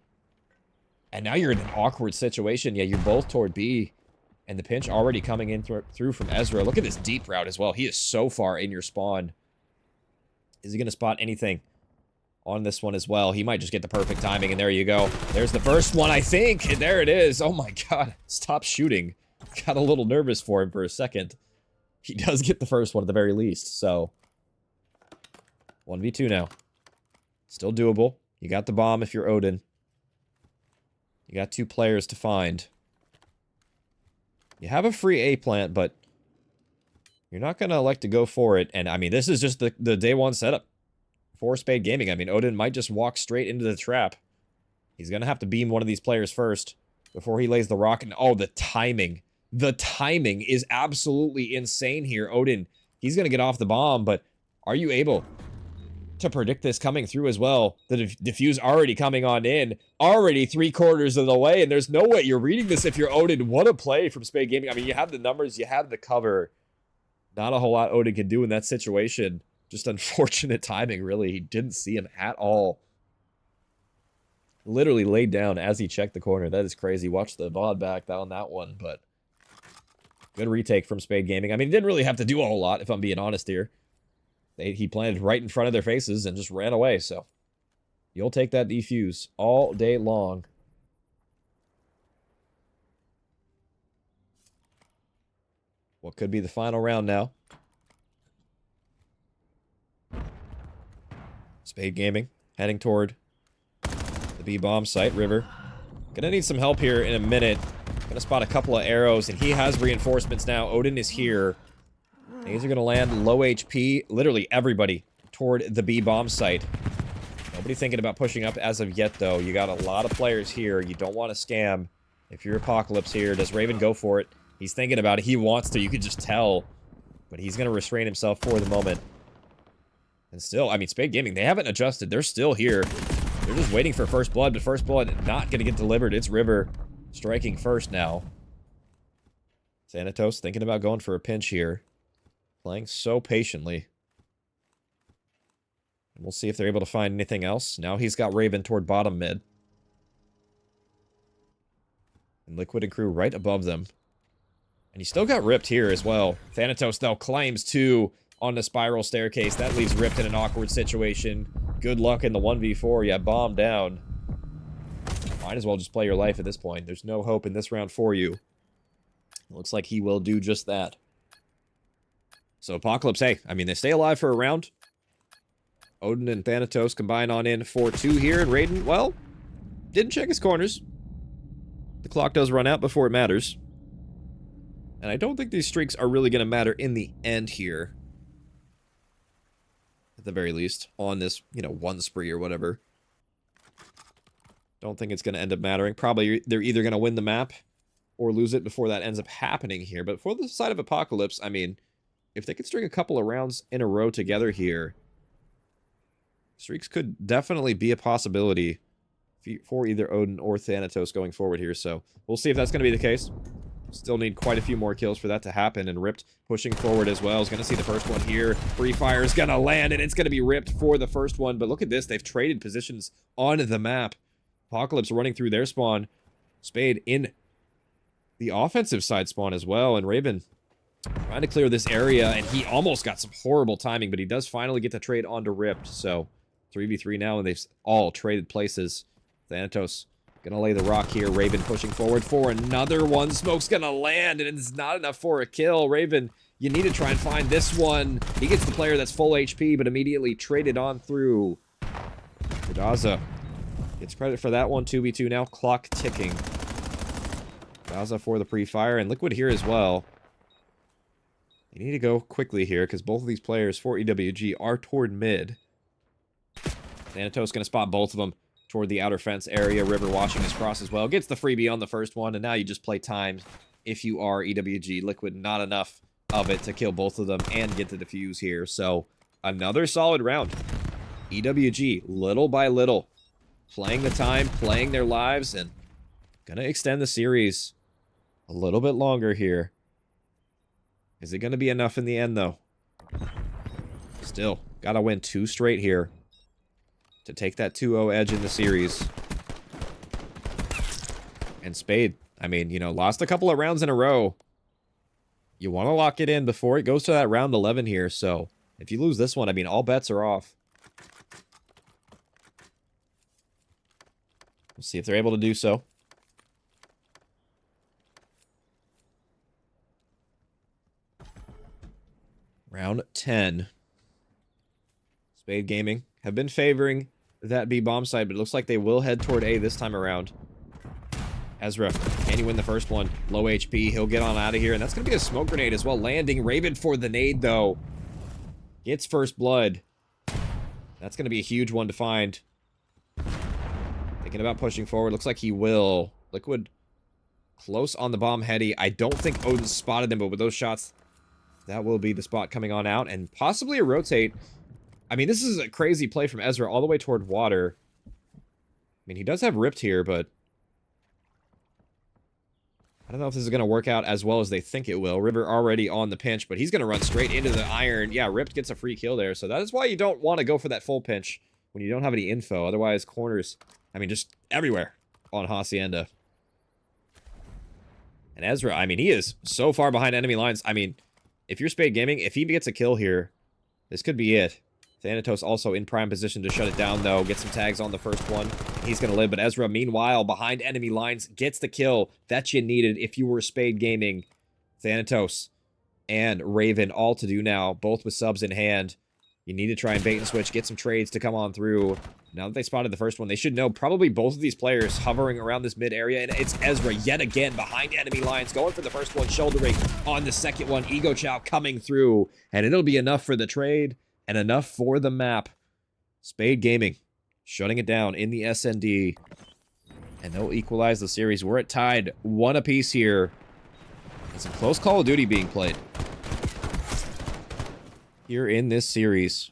And now you're in an awkward situation. Yeah, you're both toward B. And the pinch already coming in through from Ezra. Look at this deep route as well. He is so far in your spawn. Is he going to spot anything on this one as well? He might just get the perfect timing, and there you go. There's the first one, I think, and there it is. Oh my god, stop shooting. Got a little nervous for him for a second. He does get the first one at the very least, so 1v2 now. Still doable. You got the bomb if you're Odin. You got 2 players to find. You have a free A plant, but you're not going to elect to go for it. And, I mean, this is just the day 1 setup for Spade Gaming. I mean, Odin might just walk straight into the trap. He's going to have to beam one of these players first before he lays the rock. And, oh, the timing. The timing is absolutely insane here. Odin, he's going to get off the bomb, but are you able to predict this coming through as well? The diffuse already coming on in, already 3/4 of the way, and there's no way you're reading this if you're Odin. What a play from Spade Gaming. I mean, you have the numbers, you have the cover. Not a whole lot Odin can do in that situation. Just unfortunate timing, really. He didn't see him at all. Literally laid down as he checked the corner. That is crazy. Watch the VOD back on that one, but good retake from Spade Gaming. I mean, he didn't really have to do a whole lot, if I'm being honest here. He planted right in front of their faces and just ran away, so you'll take that defuse all day long. What could be the final round now? Spade Gaming heading toward the B-bomb site. River gonna need some help here in a minute. Gonna spot a couple of arrows, and he has reinforcements now. Odin is here. These are gonna land low HP. Literally everybody toward the B-bomb site. Nobody thinking about pushing up as of yet, though. You got a lot of players here. You don't want to scam. If you're Apocalypse here, does Raven go for it? He's thinking about it. He wants to. You could just tell. But he's going to restrain himself for the moment. And still, I mean, Spade Gaming, they haven't adjusted. They're still here. They're just waiting for first blood, but first blood not going to get delivered. It's River striking first now. Thanatos thinking about going for a pinch here. Playing so patiently. And we'll see if they're able to find anything else. Now he's got Raven toward bottom mid. And Liquid and crew right above them. And he still got Ripped here as well. Thanatos, though, claims 2 on the spiral staircase. That leaves Ripped in an awkward situation. Good luck in the 1v4. Yeah, bomb down. might as well just play your life at this point. There's no hope in this round for you. It looks like he will do just that. So Apocalypse, hey, I mean, they stay alive for a round. Odin and Thanatos combine on in 4-2 here, and Raiden, well, didn't check his corners. The clock does run out before it matters. And I don't think these streaks are really going to matter in the end here. At the very least, on this, you know, one spree or whatever. Don't think it's going to end up mattering. Probably they're either going to win the map or lose it before that ends up happening here. But for the side of Apocalypse, I mean, if they could string a couple of rounds in a row together here, streaks could definitely be a possibility for either Odin or Thanatos going forward here. So we'll see if that's going to be the case. Still need quite a few more kills for that to happen. And Ripped pushing forward as well. Is going to see the first one here. Free Fire is going to land, and it's going to be Ripped for the first one. But look at this. They've traded positions on the map. Apocalypse running through their spawn. Spade in the offensive side spawn as well. And Raven trying to clear this area. And he almost got some horrible timing, but he does finally get the trade onto Ripped. So 3v3 now, and they've all traded places. Thanatos gonna lay the rock here. Raven pushing forward for another one. Smoke's gonna land, and it's not enough for a kill. Raven, you need to try and find this one. He gets the player that's full HP, but immediately traded on through. Daza gets credit for that one. 2v2 now. Clock ticking. Daza for the pre-fire, and Liquid here as well. You need to go quickly here, because both of these players for EWG are toward mid. Thanatos gonna spot both of them toward the outer fence area. River watching his cross as well. Gets the freebie on the first one, and now you just play time if you are EWG. Liquid, not enough of it to kill both of them and get the defuse here. So, another solid round. EWG, little by little, playing the time, playing their lives, and gonna extend the series a little bit longer here. Is it gonna be enough in the end, though? Still, gotta win 2 straight here to take that 2-0 edge in the series. And Spade, I mean, you know, lost a couple of rounds in a row. You want to lock it in before it goes to that round 11 here. So, if you lose this one, I mean, all bets are off. We'll see if they're able to do so. Round 10. Spade Gaming have been favoring that B bomb side, but it looks like they will head toward A this time around. Ezra, can he win the first one? Low HP, he'll get on out of here, and that's going to be a smoke grenade as well. Landing, Raven for the nade, though. Gets first blood. That's going to be a huge one to find. Thinking about pushing forward, looks like he will. Liquid close on the bomb heady. I don't think Odin spotted him, but with those shots, that will be the spot coming on out, and possibly a rotate. I mean, this is a crazy play from Ezra all the way toward water. I mean, he does have Ripped here, but I don't know if this is going to work out as well as they think it will. River already on the pinch, but he's going to run straight into the iron. Yeah, Ripped gets a free kill there, so that is why you don't want to go for that full pinch when you don't have any info. Otherwise, corners, I mean, just everywhere on Hacienda. And Ezra, I mean, he is so far behind enemy lines. I mean, if you're Spade Gaming, if he gets a kill here, this could be it. Thanatos also in prime position to shut it down, though. Get some tags on the first one. He's going to live, but Ezra, meanwhile, behind enemy lines, gets the kill that you needed if you were Spade Gaming. Thanatos and Raven all to do now, both with subs in hand. You need to try and bait and switch, get some trades to come on through. Now that they spotted the first one, they should know probably both of these players hovering around this mid area, and it's Ezra yet again behind enemy lines, going for the first one, shouldering on the second one. Ego Chow coming through, and it'll be enough for the trade. And enough for the map. Spade Gaming shutting it down in the SND. And they'll equalize the series. We're at tied 1 apiece here. It's a close Call of Duty being played here in this series.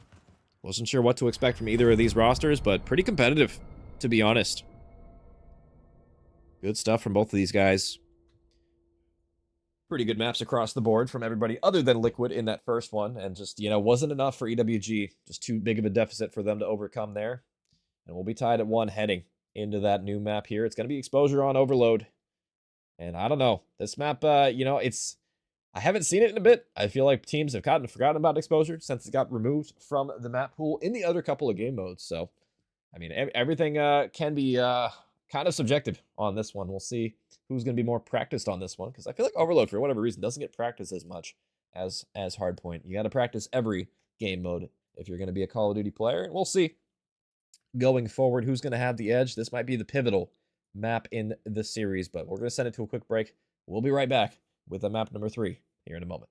Wasn't sure what to expect from either of these rosters, but pretty competitive, to be honest. Good stuff from both of these guys. Pretty good maps across the board from everybody other than Liquid in that first one. And just, you know, wasn't enough for EWG. Just too big of a deficit for them to overcome there. And we'll be tied at 1 heading into that new map here. It's going to be Exposure on Overload. And I don't know. This map, you know, I haven't seen it in a bit. I feel like teams have kind of forgotten about Exposure since it got removed from the map pool in the other couple of game modes. So, I mean, everything can be kind of subjective on this one. We'll see who's going to be more practiced on this one, because I feel like Overload, for whatever reason, doesn't get practiced as much as Hardpoint. You got to practice every game mode if you're going to be a Call of Duty player, and we'll see going forward who's going to have the edge. This might be the pivotal map in the series, but we're going to send it to a quick break. We'll be right back with the map number 3 here in a moment.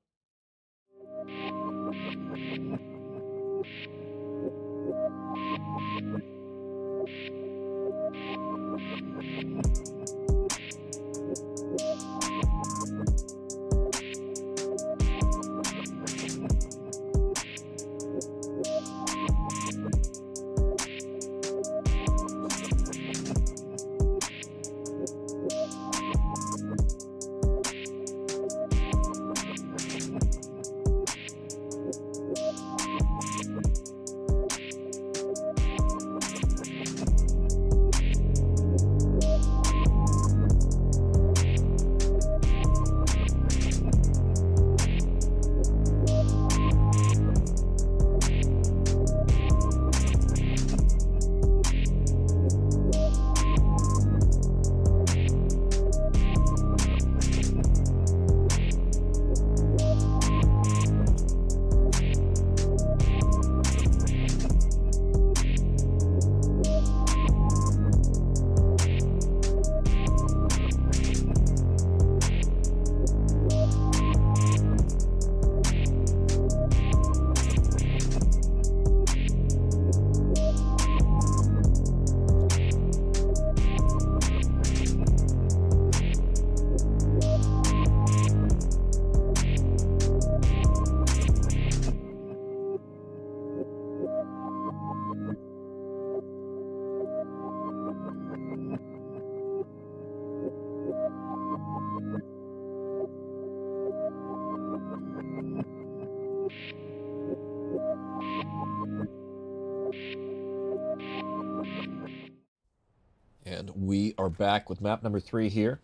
And we are back with map number 3 here.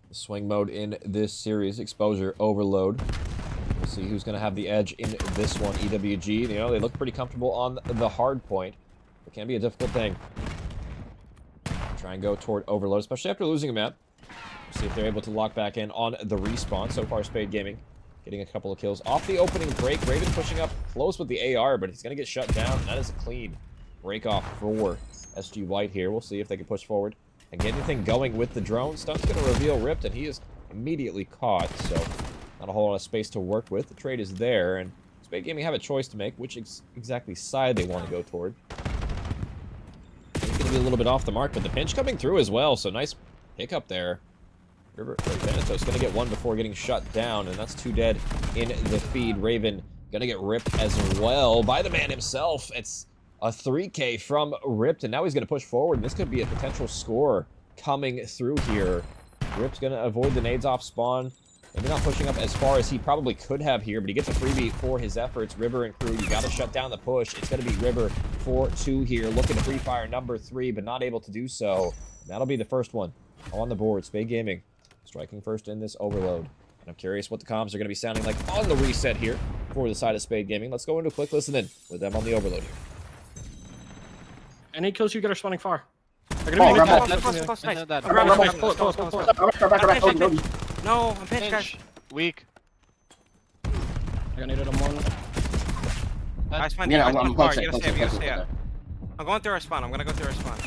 The swing mode in this series, Exposure Overload. We'll see who's going to have the edge in this one. EWG, you know, they look pretty comfortable on the hard point. It can be a difficult thing. Try and go toward Overload, especially after losing a map. See if they're able to lock back in on the respawn. So far, Spade Gaming getting a couple of kills off the opening break. Raven pushing up close with the AR, but he's going to get shut down. That is a clean break off for SG White here. We'll see if they can push forward and get anything going with the drone. Stunt's going to reveal Ripped, and he is immediately caught, so not a whole lot of space to work with. The trade is there, and Spade Gaming have a choice to make, which exactly side they want to go toward. He's going to be a little bit off the mark, but the pinch coming through as well, so nice pick up there. Benito's going to get one before getting shut down, and that's 2 dead in the feed. Raven going to get ripped as well by the man himself. It's a 3K from Ripped, and now he's going to push forward. This could be a potential score coming through here. Ripped's going to avoid the nades off spawn. Maybe not pushing up as far as he probably could have here, but he gets a freebie for his efforts. River and crew, you got to shut down the push. It's going to be River for 2 here, looking to free fire number 3, but not able to do so. That'll be the first one on the board. Spade Gaming striking first in this Overload. And I'm curious what the comms are going to be sounding like on the reset here for the side of Spade Gaming. Let's go into a quick listen in with them on the Overload here. Any kills you get are spawning far. They're Oh, gonna be Rebel. Close, nice. that. Grab Rebel, it, pull it, pull it, pull it, pull it. No, I'm pinched, guys. Weak. I got needed on one. I spawned Yeah, you. I'm You gotta close. stay, you gotta stay. I'm going through our spawn. I'm gonna go through our spawn.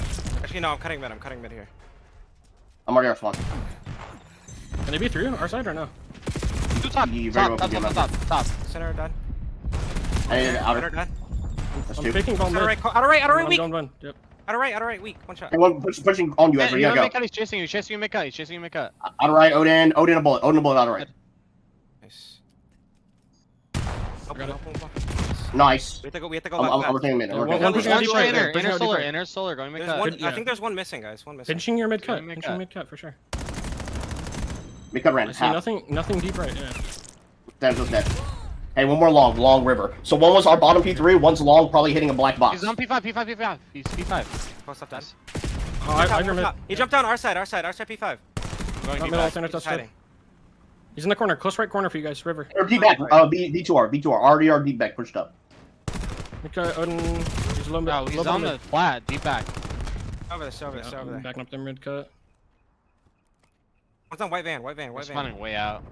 Actually, no, I'm cutting mid here. I'm already respond. Can they be through our side or no? Top. Center done. I need an Center outer. done. That's I'm 2. faking bomb Outer mid. right, outer right, weak. Don't. Yep. Outer right, weak. One shot. Hey, one pushing on you, Ezra. You gotta go. He's chasing you, mid-cut. Outer right, Odin a bullet. Outer right. Nice. got it. Nice. We have to go I'm back. rotating mid. Yeah, one pushing out deep right. Inner Pushing out deep right. inner solar, going There's mid-cut. one, Yeah. I think there's one missing, guys. One missing. Pinching your mid-cut. Mid-cut. Pinching mid-cut for sure. We cut ran I see half. nothing deep right, yeah. Danzo's dead. Hey, one more long river. So one was our bottom P3, one's long, probably hitting a black box. He's on P5. He's P5. Close up, done. Oh, I drew mid. He jumped down our side P5. Going Not P5. middle, center, that's good. He's in the corner, close right corner for you guys, river. Or deep back, B2R, RDR deep back, pushed up. Mid-cut, Odin, he's a little bit. No, he's on the flat, deep back. Over this, over this, over there. Backing up their mid cut. One's on white van, white van, We're white van. spawning way out.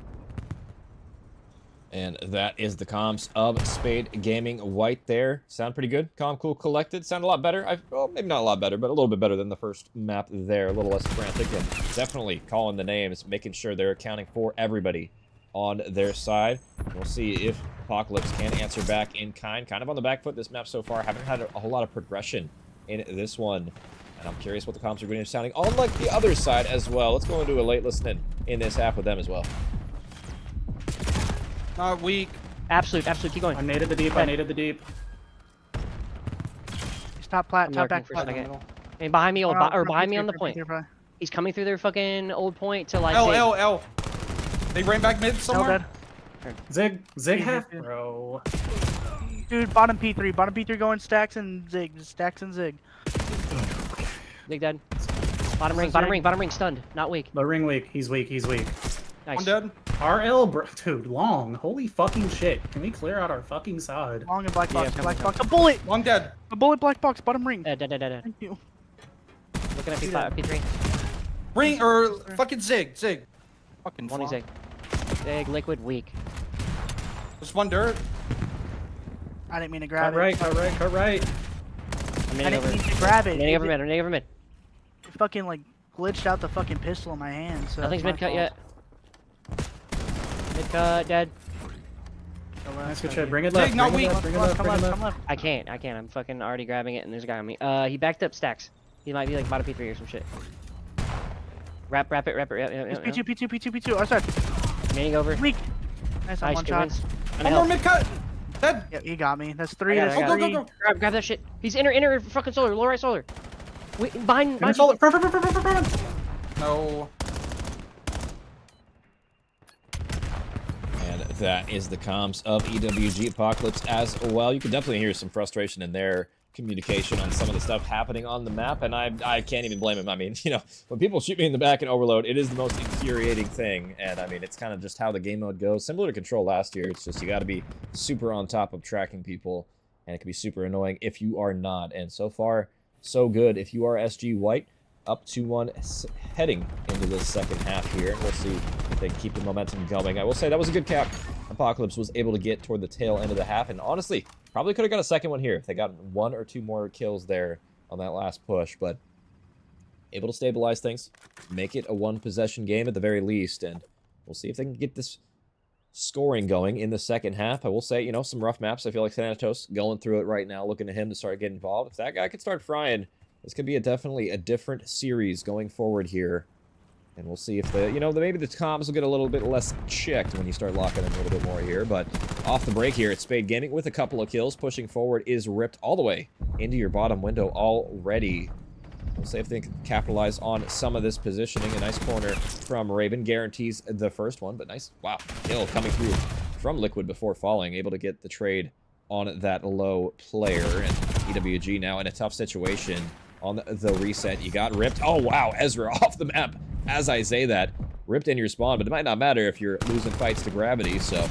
And that is the comms of Spade Gaming White there. Sound pretty good. Calm, cool, collected. Sound a lot better. Well, maybe not a lot better, but a little bit better than the first map there. A little less frantic and definitely calling the names, making sure they're accounting for everybody on their side. We'll see if Apocalypse can answer back in kind. Kind of on the back foot this map so far. Haven't had a whole lot of progression in this one. And I'm curious what the comms are going to be sounding on like the other side as well. Let's go and do a late listening in this half with them as well. Not weak. Absolute. Keep going. I naded the deep. I naded the deep. He's top plat, I'm top lurking back for a plat. second. And behind me, or behind me on the point. He's coming through their fucking old point to like. L. They ran back mid somewhere. Zig half, bro. Dude, bottom P3 going stacks and zig. Zig. Big dead. Bottom ring, stunned, not weak. But ring weak. He's weak. Nice. One dead. RL, bro. Dude, long. Holy fucking shit. Can we clear out our fucking side? Long and black box, Yeah, black box. A bullet! One dead. A bullet, black box, bottom ring. Dead. Thank you. Looking at P5, P3. Ring or fucking zig. Fucking One flop. Zig, liquid, weak. There's one dirt. I didn't mean to grab it. Cut right. I'm I hitting didn't over. mean to grab it. I'm hitting over mid. It fucking like glitched out the fucking pistol in my hand. So Nothing's that's mid my cut fault. yet. Mid cut, dead. Nice good shit. Bring it left. Zig, not weak. Bring it left. Come left. I can't. I'm fucking already grabbing it and there's a guy on me. He backed up stacks. He might be like bottom P3 or some shit. Wrap it. It's P2. Our side. Hitting over. Weak. Nice on Nice, one two shot. wins. One more mid cut. Dead. Yeah, he got me. That's 3. I got That's it, I got Go, it. go, go. Grab that shit. He's inner fucking solar, low right solar. Wait, behind you. Front. Front. No. And that is the comms of EWG Apocalypse as well. You can definitely hear some frustration in their communication on some of the stuff happening on the map, and I can't even blame him. I mean, you know, when people shoot me in the back in Overload, it is the most infuriating thing, and I mean, it's kind of just how the game mode goes. Similar to Control last year, it's just you got to be super on top of tracking people, and it can be super annoying if you are not. And so far, so good. If you are SG White, up 2-1 heading into this second half here, and we'll see if they can keep the momentum going. I will say that was a good cap. Apocalypse was able to get toward the tail end of the half, and honestly, probably could have got a second one here if they got 1 or 2 more kills there on that last push, but able to stabilize things, make it a 1-possession game at the very least, and we'll see if they can get this scoring going in the second half. I will say, you know, some rough maps. I feel like Thanatos going through it right now, looking at him to start getting involved. If that guy could start frying, this could be definitely a different series going forward here. And we'll see if maybe the comms will get a little bit less checked when you start locking in a little bit more here. But off the break here, it's Spade Gaming with a couple of kills. Pushing forward is ripped all the way into your bottom window already. We'll see if they can capitalize on some of this positioning. A nice corner from Raven guarantees the first one, but nice, wow, kill coming through from Liquid before falling. Able to get the trade on that low player. And EWG now in a tough situation on the reset. You got ripped. Oh, wow, Ezra off the map. As I say that, ripped in your spawn, but it might not matter if you're losing fights to gravity, so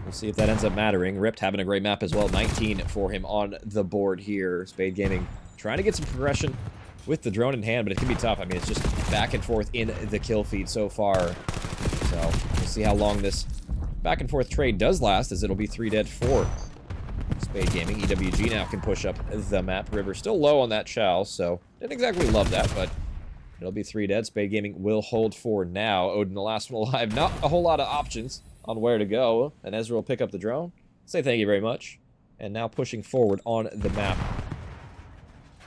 we'll see if that ends up mattering. Ripped having a great map as well. 19 for him on the board here. Spade Gaming trying to get some progression with the drone in hand, but it can be tough. I mean, it's just back and forth in the kill feed so far. So we'll see how long this back and forth trade does last, as it'll be 3 dead for Spade Gaming. EWG now can push up the map. River still low on that shell, so didn't exactly love that, but it'll be 3 dead. Spade Gaming will hold for now. Odin, the last one alive. Not a whole lot of options on where to go. And Ezra will pick up the drone. Say thank you very much. And now pushing forward on the map.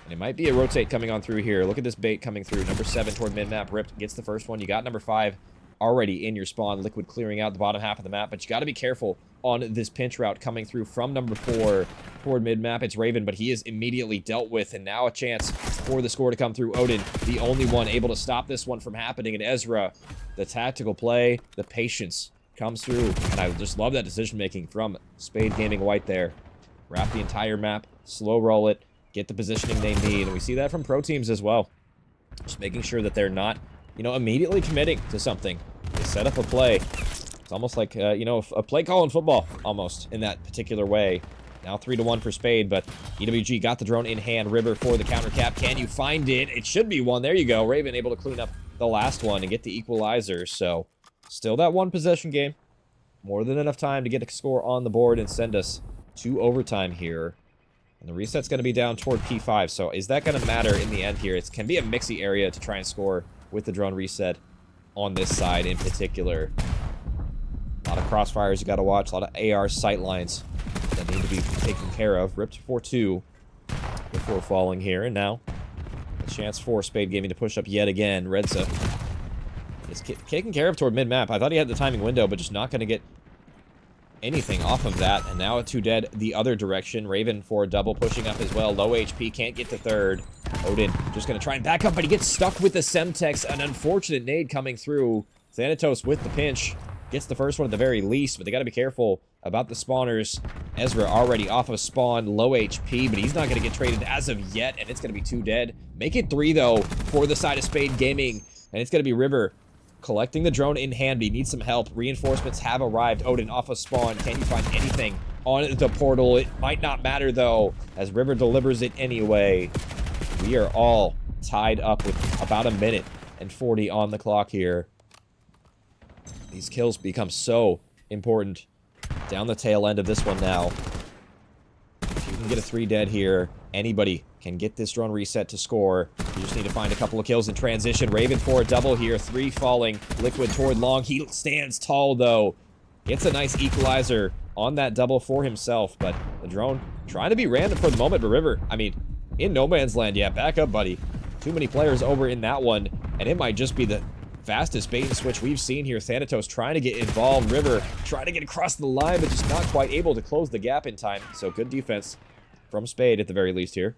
And it might be a rotate coming on through here. Look at this bait coming through. Number 7 toward mid-map. Ripped gets the first one. You got number 5 already in your spawn. Liquid clearing out the bottom half of the map. But you got to be careful on this pinch route coming through from number 4 toward mid-map. It's Raven, but he is immediately dealt with. And now a chance for the score to come through. Odin, the only one able to stop this one from happening. And Ezra, the tactical play, the patience comes through. And I just love that decision-making from Spade Gaming White there. Wrap the entire map, slow roll it, get the positioning they need. And we see that from pro teams as well. Just making sure that they're not, immediately committing to something. They set up a play. It's almost like, a play call in football, almost, in that particular way. Now 3-1 for Spade, but EWG got the drone in hand. River for the counter cap. Can you find it? It should be one. There you go. Raven able to clean up the last one and get the equalizer. So still that one possession game. More than enough time to get a score on the board and send us to overtime here. And the reset's going to be down toward P5. So is that going to matter in the end here? It can be a mixy area to try and score with the drone reset on this side in particular. A lot of crossfires you got to watch. A lot of AR sightlines that need to be taken care of. Ripped 4-2 before falling here. And now a chance for Spade Gaming to push up yet again. Redza is taken care of toward mid-map. I thought he had the timing window, but just not going to get anything off of that. And now a 2 dead the other direction. Raven for a double pushing up as well. Low HP, can't get to third. Odin just going to try and back up, but he gets stuck with the Semtex. An unfortunate nade coming through. Thanatos with the pinch. Gets the first one at the very least, but they got to be careful about the spawners. Ezra already off of spawn, low HP, but he's not going to get traded as of yet, and it's going to be 2 dead. Make it 3, though, for the side of Spade Gaming, and it's going to be River collecting the drone in hand, but he needs some help. Reinforcements have arrived. Odin off of spawn. Can you find anything on the portal? It might not matter, though, as River delivers it anyway. We are all tied up with about 1 minute and 40 on the clock here. These kills become so important down the tail end of this one now. If you can get a 3 dead here, anybody can get this drone reset to score. You just need to find a couple of kills in transition. Raven for a double here. 3 falling. Liquid toward long. He stands tall, though. Gets a nice equalizer on that double for himself, but the drone trying to be random for the moment. But River, I mean, in no man's land. Yeah, back up, buddy. Too many players over in that one, and it might just be the fastest bait and switch we've seen here. Thanatos trying to get involved. River trying to get across the line, but just not quite able to close the gap in time. So good defense from Spade at the very least here.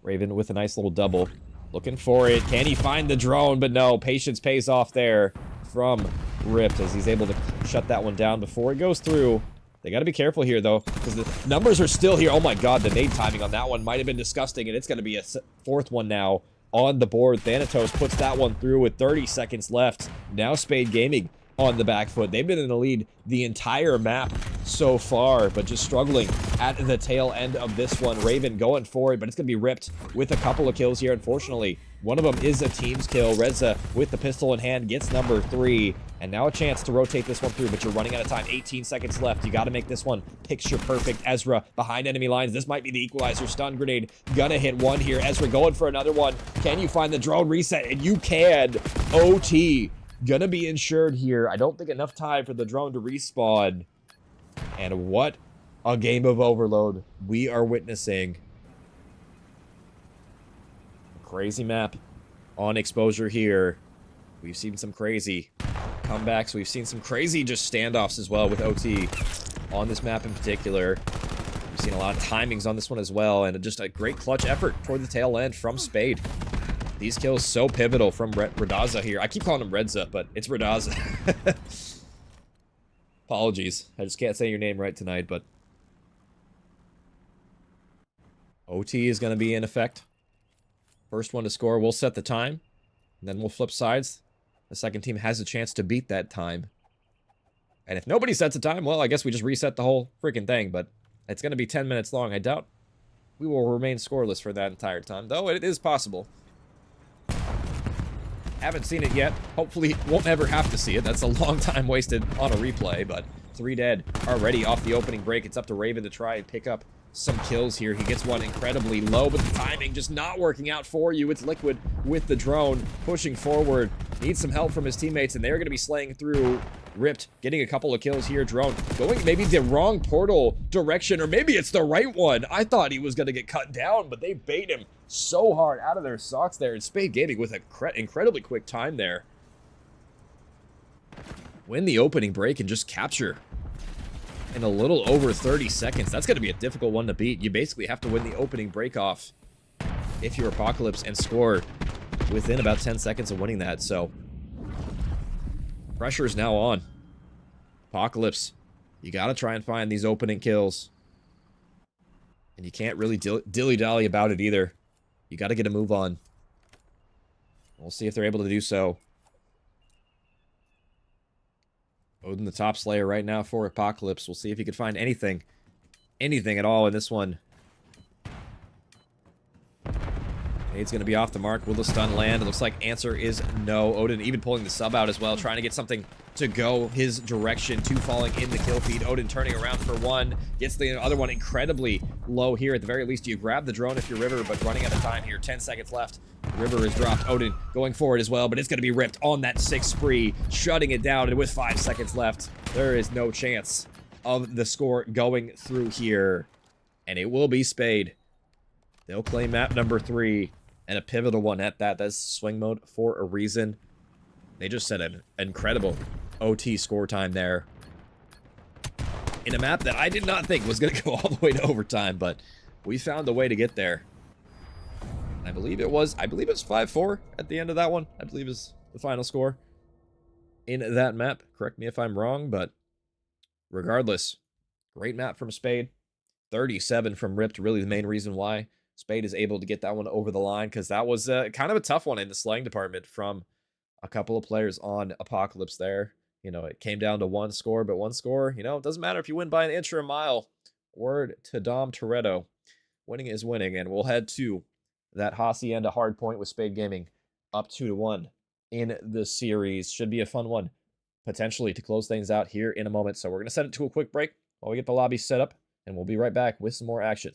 Raven with a nice little double. Looking for it. Can he find the drone? But no, patience pays off there from Ripped as he's able to shut that one down before it goes through. They got to be careful here, though, because the numbers are still here. Oh my god, the nade timing on that one might have been disgusting, and it's going to be a 4th one now on the board. Thanatos puts that one through with 30 seconds left. Now Spade Gaming on the back foot. They've been in the lead the entire map so far, but just struggling at the tail end of this one. Raven going for it, but it's going to be Ripped with a couple of kills here. Unfortunately, one of them is a team's kill. Redza with the pistol in hand gets number 3. And now a chance to rotate this one through, but you're running out of time. 18 seconds left. You got to make this one picture perfect. Ezra behind enemy lines. This might be the equalizer. Stun grenade. Gonna hit one here. Ezra going for another one. Can you find the drone reset? And you can. OT. Gonna be insured here. I don't think enough time for the drone to respawn. And what a game of overload we are witnessing. Crazy map on exposure here. We've seen some crazy comebacks. We've seen some crazy just standoffs as well with OT on this map in particular. We've seen a lot of timings on this one as well, and just a great clutch effort toward the tail end from Spade. These kills so pivotal from Redaza here. I keep calling him Redza, but it's Redaza. Apologies. I just can't say your name right tonight, but OT is going to be in effect. First one to score, we'll set the time, and then we'll flip sides. The second team has a chance to beat that time. And if nobody sets a time, well, I guess we just reset the whole freaking thing, but it's going to be 10 minutes long. I doubt we will remain scoreless for that entire time, though it is possible. Haven't seen it yet. Hopefully won't ever have to see it. That's a long time wasted on a replay, but 3 dead already off the opening break. It's up to Raven to try and pick up some kills here. He gets one incredibly low, but the timing just not working out for you. It's Liquid with the drone pushing forward. Needs some help from his teammates, and they're going to be slaying through. Ripped, getting a couple of kills here. Drone going maybe the wrong portal direction, or maybe it's the right one. I thought he was going to get cut down, but they bait him so hard out of their socks there. And Spade Gaming with an incredibly quick time there. Win the opening break and just capture in a little over 30 seconds. That's going to be a difficult one to beat. You basically have to win the opening break off if you're Apocalypse and score within about 10 seconds of winning that. So pressure is now on. Apocalypse, you got to try and find these opening kills. And you can't really dilly-dally about it either. You got to get a move on. We'll see if they're able to do so. Odin, the top slayer right now for Apocalypse. We'll see if he could find anything at all in this one. Nade's going to be off the mark. Will the stun land? It looks like answer is no. Odin even pulling the sub out as well, trying to get something to go his direction. 2 falling in the kill feed. Odin turning around for 1. Gets the other one incredibly low here. At the very least, you grab the drone if you're River, but running out of time here. 10 seconds left. River is dropped. Odin going forward as well, but it's going to be ripped on that 6 spree, shutting it down. And with 5 seconds left, there is no chance of the score going through here. And it will be Spade. They'll claim map number 3. And a pivotal one at that. That's swing mode for a reason. They just set an incredible OT score time there. In a map that I did not think was going to go all the way to overtime, but we found a way to get there. I believe it was 5-4 at the end of that one. I believe is the final score in that map. Correct me if I'm wrong, but regardless, great map from Spade. 37 from Ripped, really the main reason why Spade is able to get that one over the line, because that was kind of a tough one in the slaying department from a couple of players on Apocalypse there. You know, it came down to 1 score, but 1 score, you know, it doesn't matter if you win by an inch or a mile. Word to Dom Toretto. Winning is winning, and we'll head to that Hacienda hard point with Spade Gaming up 2-1 in the series. Should be a fun one, potentially, to close things out here in a moment. So we're going to send it to a quick break while we get the lobby set up, and we'll be right back with some more action.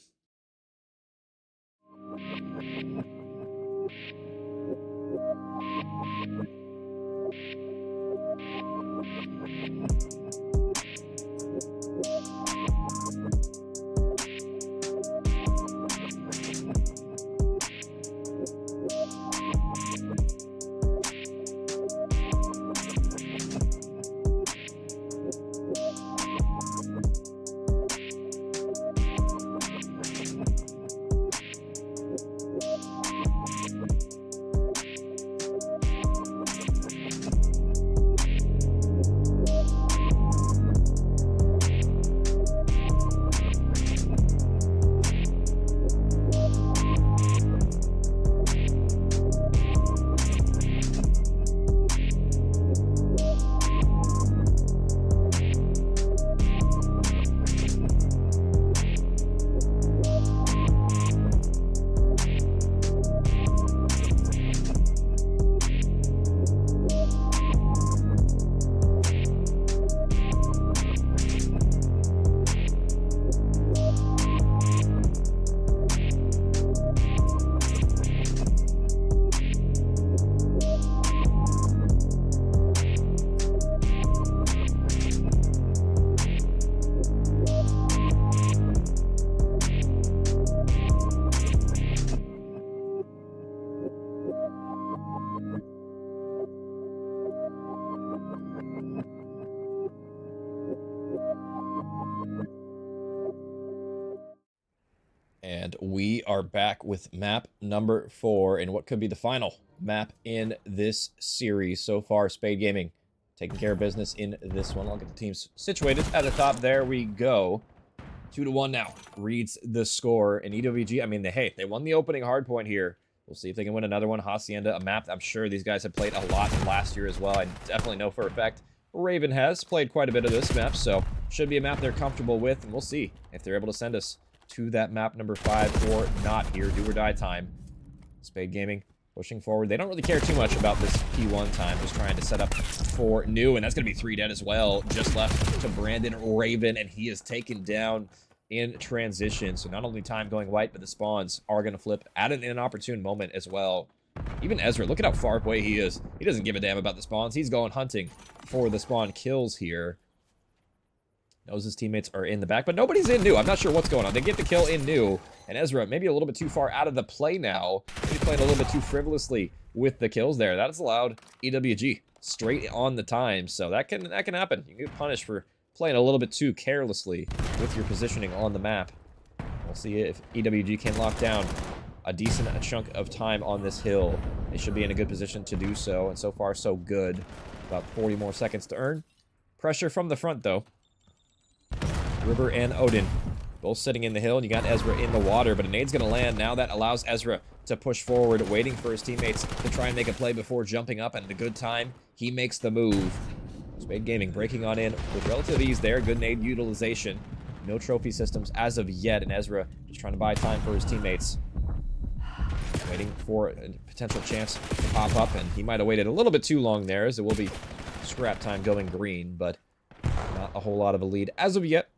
And we are back with map number 4 in what could be the final map in this series. So far, Spade Gaming taking care of business in this one. I'll get the teams situated at the top. There we go. 2-1 now. Reads the score. And EWG, I mean, they won the opening hardpoint here. We'll see if they can win another one. Hacienda, a map I'm sure these guys have played a lot last year as well. I definitely know for a fact Raven has played quite a bit of this map, so should be a map they're comfortable with, and we'll see if they're able to send us to that map number 5 or not here. Do or die time. Spade Gaming pushing forward. They don't really care too much about this P1 time. Just trying to set up for new, and that's going to be 3 dead as well. Just left to Brandon Raven, and he is taken down in transition. So not only time going white, but the spawns are going to flip at an inopportune moment as well. Even Ezra, look at how far away he is. He doesn't give a damn about the spawns. He's going hunting for the spawn kills here. Knows his teammates are in the back, but nobody's in new. I'm not sure what's going on. They get the kill in new, and Ezra maybe a little bit too far out of the play now. He's playing a little bit too frivolously with the kills there. That has allowed EWG straight on the time, so that can happen. You can get punished for playing a little bit too carelessly with your positioning on the map. We'll see if EWG can lock down a decent chunk of time on this hill. They should be in a good position to do so, and so far so good. About 40 more seconds to earn. Pressure from the front though. River and Odin both sitting in the hill, and you got Ezra in the water, but a nade's gonna land. Now that allows Ezra to push forward, waiting for his teammates to try and make a play before jumping up, and at a good time, he makes the move. Spade Gaming breaking on in with relative ease there. Good nade utilization. No trophy systems as of yet, and Ezra just trying to buy time for his teammates. Waiting for a potential chance to pop up, and he might have waited a little bit too long there, as it will be scrap time going green, but not a whole lot of a lead as of yet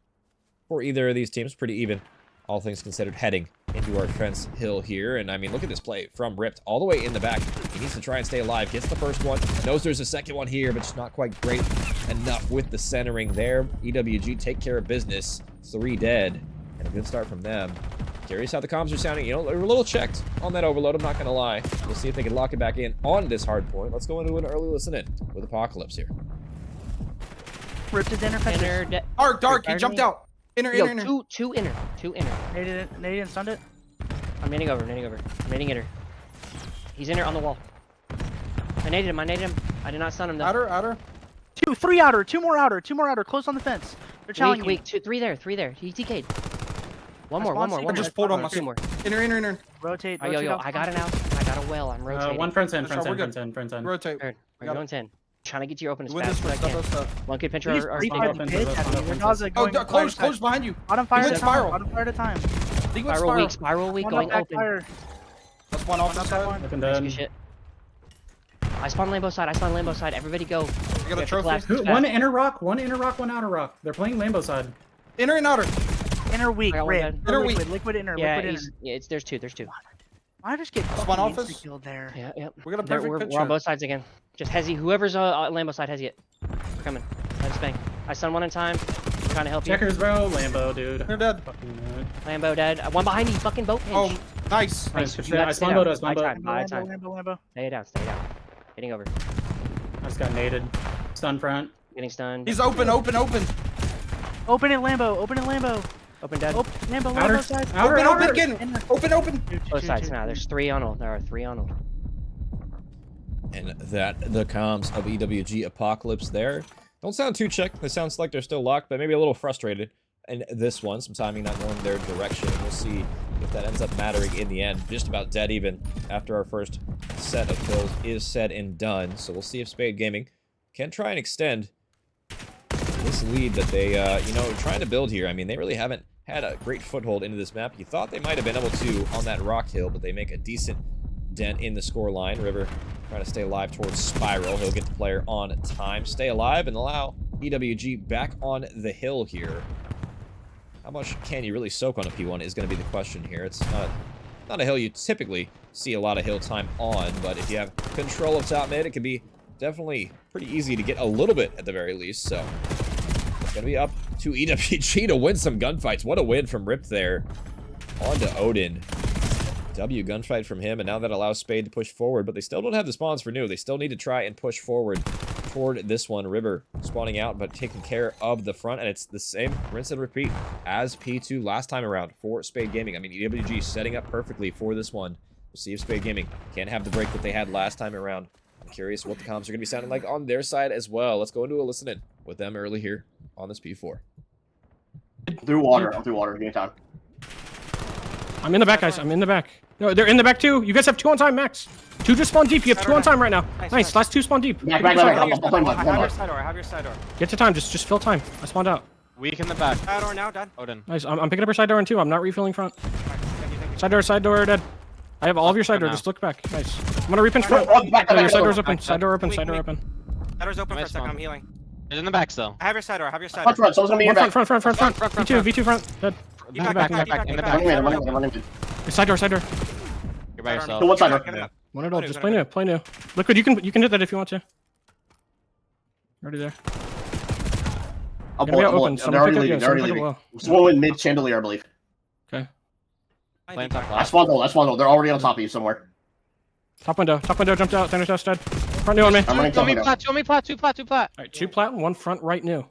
for either of these teams. Pretty even, all things considered, heading into our fence hill here. And I mean, look at this play from Ripped all the way in the back. He needs to try and stay alive. Gets the first one. Knows there's a second one here, but just not quite great enough with the centering there. EWG take care of business. 3 dead. And a good start from them. Curious how the comms are sounding. You know, they were a little checked on that overload, I'm not going to lie. We'll see if they can lock it back in on this hard point. Let's go into an early listen in with Apocalypse here. Ripped his inner fences. Dark, he jumped out. Inner. Two inner. Naded and stunned it. I'm nading over. I'm nading inner. He's inner on the wall. I naded him. I did not stun him though. Outer. 3 outer, 2 more outer, close on the fence. They're challenging Weak. 3 there. He TK'd. One more. I just pulled on my 2 more. Inner. Rotate. Oh, yo, I got it now. I got a well. I'm rotating. One front's in. Rotate. We're going 10. Trying to get to your open as Win fast this as I one. can. One kid pincher or Close behind you. Bottom fire at a time. Spiral. Bottom fire at a time. Spiral weak, One going up back open. fire. That's one off the side. Nice, good shit. I spawn Lambo side. Everybody go. You got We a have to trophy? collapse this One fast. inner rock, one outer rock. They're playing Lambo side. Inner and outer. Inner weak. I got one Red. dead. Inner Liquid inner. Yeah, Liquid inner. there's two. I just get One fucking office? insta-killed there. Yeah. We got a perfect We're picture. on both sides again. Just Hezzy. Whoever's Lambo side, Hezzy it. We're coming. I just bang. I stun one in time. I'm trying to help you. Checkers, bro. Lambo, dude. You're dead. Fucking Lambo dead. One behind me. Fucking boat pinch. Oh, nice. Nice. You got I to stay spawn down. boat. Buy time. Lambo. Stay down. Getting over. I just got naded. Stun front. Getting stunned. He's open. Open in Lambo. Open dead. Outer. Lambo side. Open again. Open. Both sides now. There's 3 on ult. There are 3 on ult. And that, the comms of EWG Apocalypse there. Don't sound too checked. It sounds like they're still locked, but maybe a little frustrated. And this one, some timing not going their direction. We'll see if that ends up mattering in the end. Just about dead even after our first set of kills is said and done. So we'll see if Spade Gaming can try and extend this lead that they, are trying to build here. I mean, they really haven't had a great foothold into this map. You thought they might have been able to on that rock hill, but they make a decent dent in the score line. River trying to stay alive towards Spiral. He'll get the player on time. Stay alive and allow EWG back on the hill here. How much can you really soak on a P1 is going to be the question here. It's not a hill you typically see a lot of hill time on, but if you have control of top mid, it can be definitely pretty easy to get a little bit at the very least. So it's going to be up to EWG to win some gunfights. What a win from Rip there. On to Odin. W gunfight from him, and now that allows Spade to push forward, but they still don't have the spawns for new. They still need to try and push forward toward this one. River spawning out, but taking care of the front, and it's the same rinse and repeat as P2 last time around for Spade Gaming. I mean, EWG setting up perfectly for this one. We'll see if Spade Gaming can have the break that they had last time around. I'm curious what the comms are going to be sounding like on their side as well. Let's go into a listen in with them early here on this P4. Through water. Give me time. I'm in the back, guys. I'm in the back. No, they're in the back too. You guys have 2 on time, max. 2 just spawn deep. You have 2 on time right now. Nice. Last 2 spawn deep. Back. I have your side door. Get to time. Just fill time. I spawned out. Weak in the back. Side door now, done. Odin. Nice. I'm picking up your side door in 2. I'm not refilling front. Side door, dead. I have all of your side door. Just look back. Nice. I'm gonna repinch front. No, your side door's open. Side door open. Side door open. Side door's open for a second. I'm healing. It's in the back still. I have your side door. Front. Someone's gonna be in your back. Front. V2 front. Dead. In the back. In the I'm running in. Side door. You're by yourself. To one side door. One at all. Just play new. Liquid, you can hit that if you want to. Already there. I'll Gonna be pull open. it. They're already leaving. Someone went mid chandelier, I believe. Okay. Playing top I left. spawned low. They're already on top of you somewhere. Top window jumped out. Center dead. Front new on me. I'm running top window. Two plat. Alright, 2 plat, 1 front right new.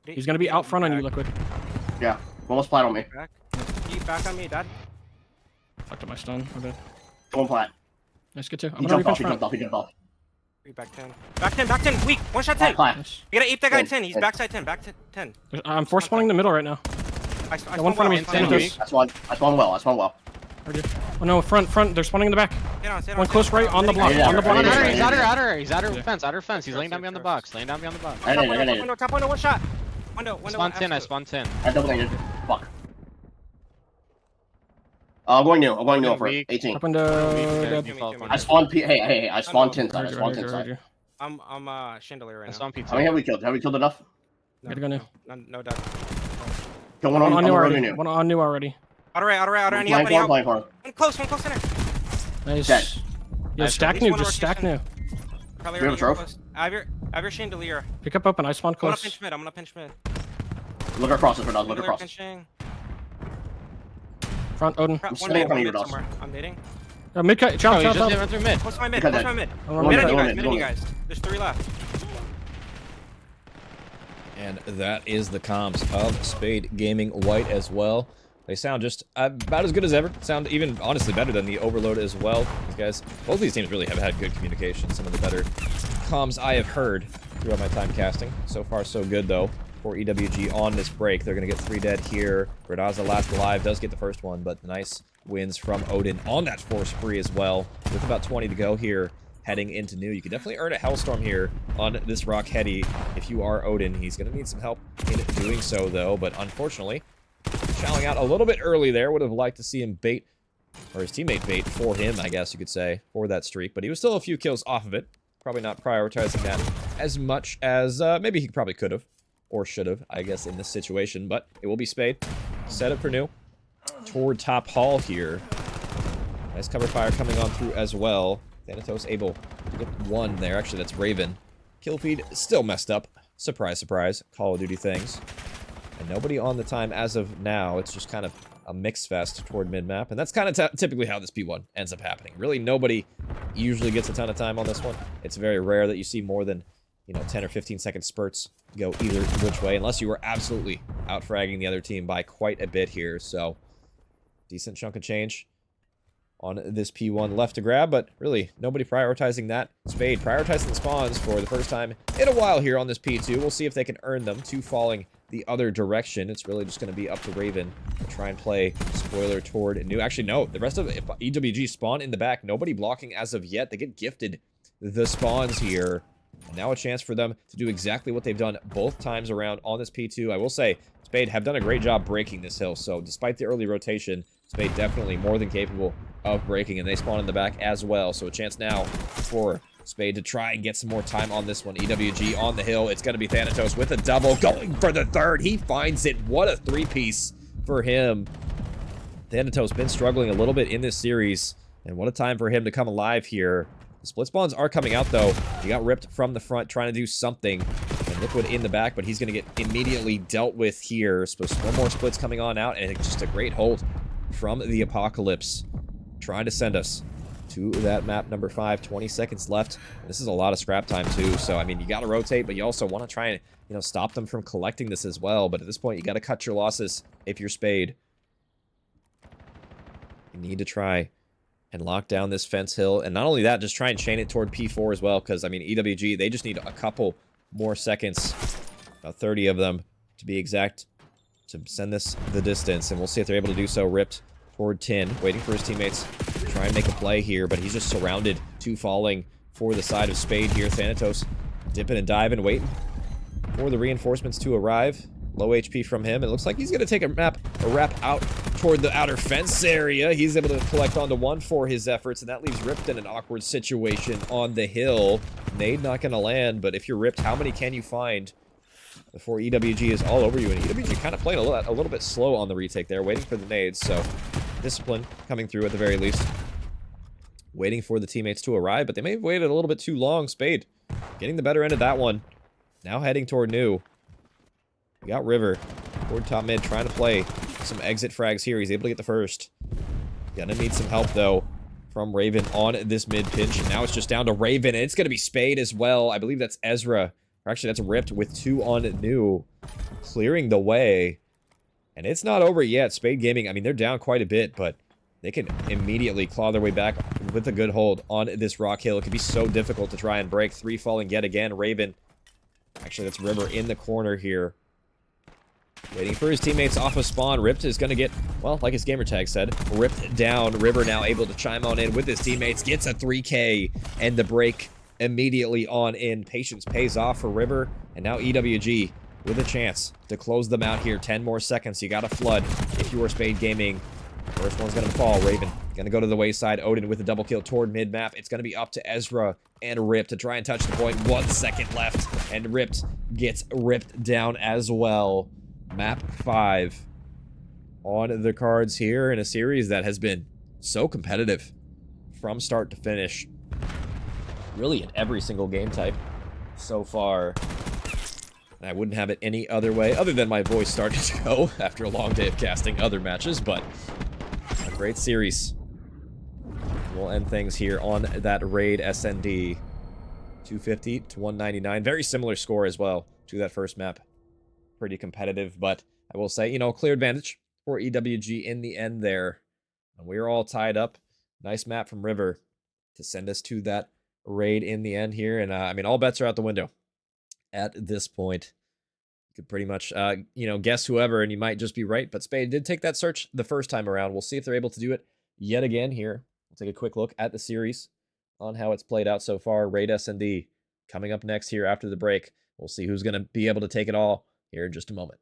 He's gonna be out front on you, Liquid. Yeah. Almost plat on me. Back on me, dad. Fucked up my stun. Okay. 1 plat. Nice, good too. I'm He gonna jumped repinch off. front. Back 10. Back 10. Weak. One shot 10. Plat. Nice. You gotta ape that guy 10. 10. He's backside 10. Back to 10. I'm force spawning the middle right now. I one front of me. spawned Ten well. weak. I spawned well. Heard you. Oh no, front. They're spawning in the back. Stay One close right on the block. Yeah, On the block. right, Outer, right, he's right. outer. He's outer Yeah. fence. Outer fence. He's laying down beyond the box. Laying down beyond the box. I Top did it. window, top window, one shot. Window, Spawn 10. I absolute. spawned 10. I double naded. Fuck. I'm going new. I'm going new for Weak. 18. Up window. Weak. Dead. I spawned P. Hey. I spawned 10 side. I Heard spawned you, 10 heard side. you. I'm chandelier I right now. spawned P2. How many have we killed? Have we killed enough? Gotta go new. No doubt. Kill One on new the road already. new. One on new already. Outer right, any Playing help, for any him, help. playing for him. One close center. Nice. Dead. Yo, Nice. stack At least new. one Just stack new. rotation. Probably Do you have a already trophy? close. I have your chandelier. Pick up open. I spawned I'm gonna close. pinch mid, I'm gonna pinch mid. Look across it for now. Look Chandelier across. pinching. Front Odin. One standing in mid, front of one you, mid Dos. somewhere. I'm nading. Mid cut. Oh, Chop, he chop, just chop. went through mid. Close to my mid, Because close to my mid. I'm One Mid minute, on you one guys, minute, mid on you one guys. There's 3 left. And that is the comms of Spade Gaming White as well. They sound just about as good as ever. Sound even, honestly, better than the Overload as well. These guys, both these teams really have had good communication. Some of the better comms I have heard throughout my time casting. So far, so good, though, for EWG on this break. They're going to get 3 dead here. Redaza last alive, does get the first one, but nice wins from Odin on that force spree as well. With about 20 to go here, heading into new. You can definitely earn a Hellstorm here on this Rock Heady if you are Odin. He's going to need some help in doing so, though, but unfortunately, shelling out a little bit early there. Would have liked to see him bait, or his teammate bait for him, I guess you could say, for that streak. But he was still a few kills off of it. Probably not prioritizing that as much as maybe he probably could have, or should have, I guess, in this situation. But it will be Spade. Set up for new. Toward top hall here. Nice cover fire coming on through as well. Thanatos able to get one there. Actually, that's Raven. Kill feed still messed up. Surprise, surprise. Call of Duty things. And nobody on the time as of now. It's just kind of a mix fest toward mid-map. And that's kind of typically how this P1 ends up happening. Really, nobody usually gets a ton of time on this one. It's very rare that you see more than, 10 or 15 second spurts go either which way. Unless you are absolutely out-fragging the other team by quite a bit here. So, decent chunk of change on this P1 left to grab, but really, nobody prioritizing that. Spade prioritizing the spawns for the first time in a while here on this P2. We'll see if they can earn them. 2 falling the other direction. It's really just going to be up to Raven to try and play spoiler toward new. Actually, no, the rest of EWG spawn in the back. Nobody blocking as of yet. They get gifted the spawns here. And now a chance for them to do exactly what they've done both times around on this P2. I will say, Spade have done a great job breaking this hill. So despite the early rotation, Spade definitely more than capable of breaking, and they spawn in the back as well. So a chance now for Spade to try and get some more time on this one. EWG on the hill. It's going to be Thanatos with a double, going for the third. He finds it. What a 3-piece for him. Thanatos been struggling a little bit in this series, and what a time for him to come alive here. The split spawns are coming out, though. He got ripped from the front, trying to do something. And Liquid in the back, but he's going to get immediately dealt with here. So one more splits coming on out, and just a great hold from the Apocalypse. Trying to send us to that map number 5. 20 seconds left. This is a lot of scrap time, too. So, I mean, you got to rotate, but you also want to try and, stop them from collecting this as well. But at this point, you got to cut your losses if you're Spade. You need to try and lock down this fence hill. And not only that, just try and chain it toward P4 as well. Because, I mean, EWG, they just need a couple more seconds. About 30 of them, to be exact, to send this the distance. And we'll see if they're able to do so. Ripped toward 10, waiting for his teammates to try and make a play here, but he's just surrounded. 2 falling for the side of Spade here. Thanatos dipping and diving, waiting for the reinforcements to arrive. Low HP from him. It looks like he's going to take a wrap out toward the outer fence area. He's able to collect onto 1 for his efforts, and that leaves Ripped in an awkward situation on the hill. Nade not going to land, but if you're Ripped, how many can you find before EWG is all over you? And EWG kind of playing a little bit slow on the retake there, waiting for the nades, so discipline coming through at the very least. Waiting for the teammates to arrive, but they may have waited a little bit too long. Spade getting the better end of that one. Now heading toward new. We got River toward top mid, trying to play some exit frags here. He's able to get the first. Gonna need some help, though, from Raven on this mid pinch. And now it's just down to Raven, and it's gonna be Spade as well. I believe that's Ezra. Or actually, that's Ripped with 2 on new, clearing the way. And it's not over yet. Spade Gaming, I mean, they're down quite a bit, but they can immediately claw their way back with a good hold on this rock hill. It can be so difficult to try and break. 3 falling yet again. Raven. Actually, that's River in the corner here. Waiting for his teammates off of spawn. Ripped is going to get, well, like his gamertag said, ripped down. River now able to chime on in with his teammates. Gets a 3K and the break immediately on in. Patience pays off for River. And now EWG with a chance to close them out here. 10 more seconds. You got to flood if you are Spade Gaming. First one's going to fall. Raven going to go to the wayside. Odin with a double kill toward mid-map. It's going to be up to Ezra and Ripped to try and touch the point. 1 second left. And Ripped gets ripped down as well. Map 5 on the cards here in a series that has been so competitive from start to finish. Really in every single game type so far. And I wouldn't have it any other way, other than my voice started to go after a long day of casting other matches, but a great series. We'll end things here on that raid SND. 250 to 199. Very similar score as well to that first map. Pretty competitive, but I will say, you know, clear advantage for EWG in the end there. And we're all tied up. Nice map from River to send us to that raid in the end here. And, I mean, all bets are out the window at this point. You could pretty much, you know, guess whoever, and you might just be right. But Spade did take that search the first time around. We'll see if they're able to do it yet again here. We'll take a quick look at the series on how it's played out so far. Raid S&D coming up next here after the break. We'll see who's going to be able to take it all here in just a moment.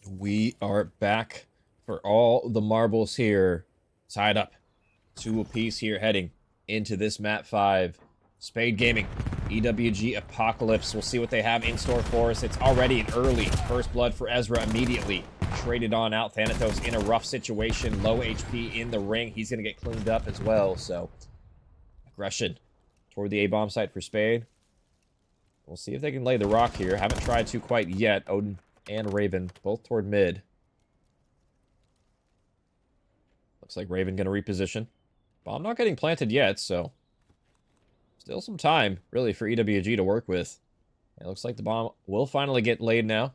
We are back for all the marbles here. Tied up 2 apiece here heading into this map 5. Spade Gaming, EWG Apocalypse. We'll see what they have in store for us. It's already an early first blood for Ezra immediately. Traded on out. Thanatos in a rough situation. Low HP in the ring. He's going to get cleaned up as well. So, aggression toward the A-bomb site for Spade. We'll see if they can lay the rock here. Haven't tried to quite yet. Odin and Raven, both toward mid. Looks like Raven going to reposition. Bomb not getting planted yet, so still some time, really, for EWG to work with. It looks like the bomb will finally get laid now.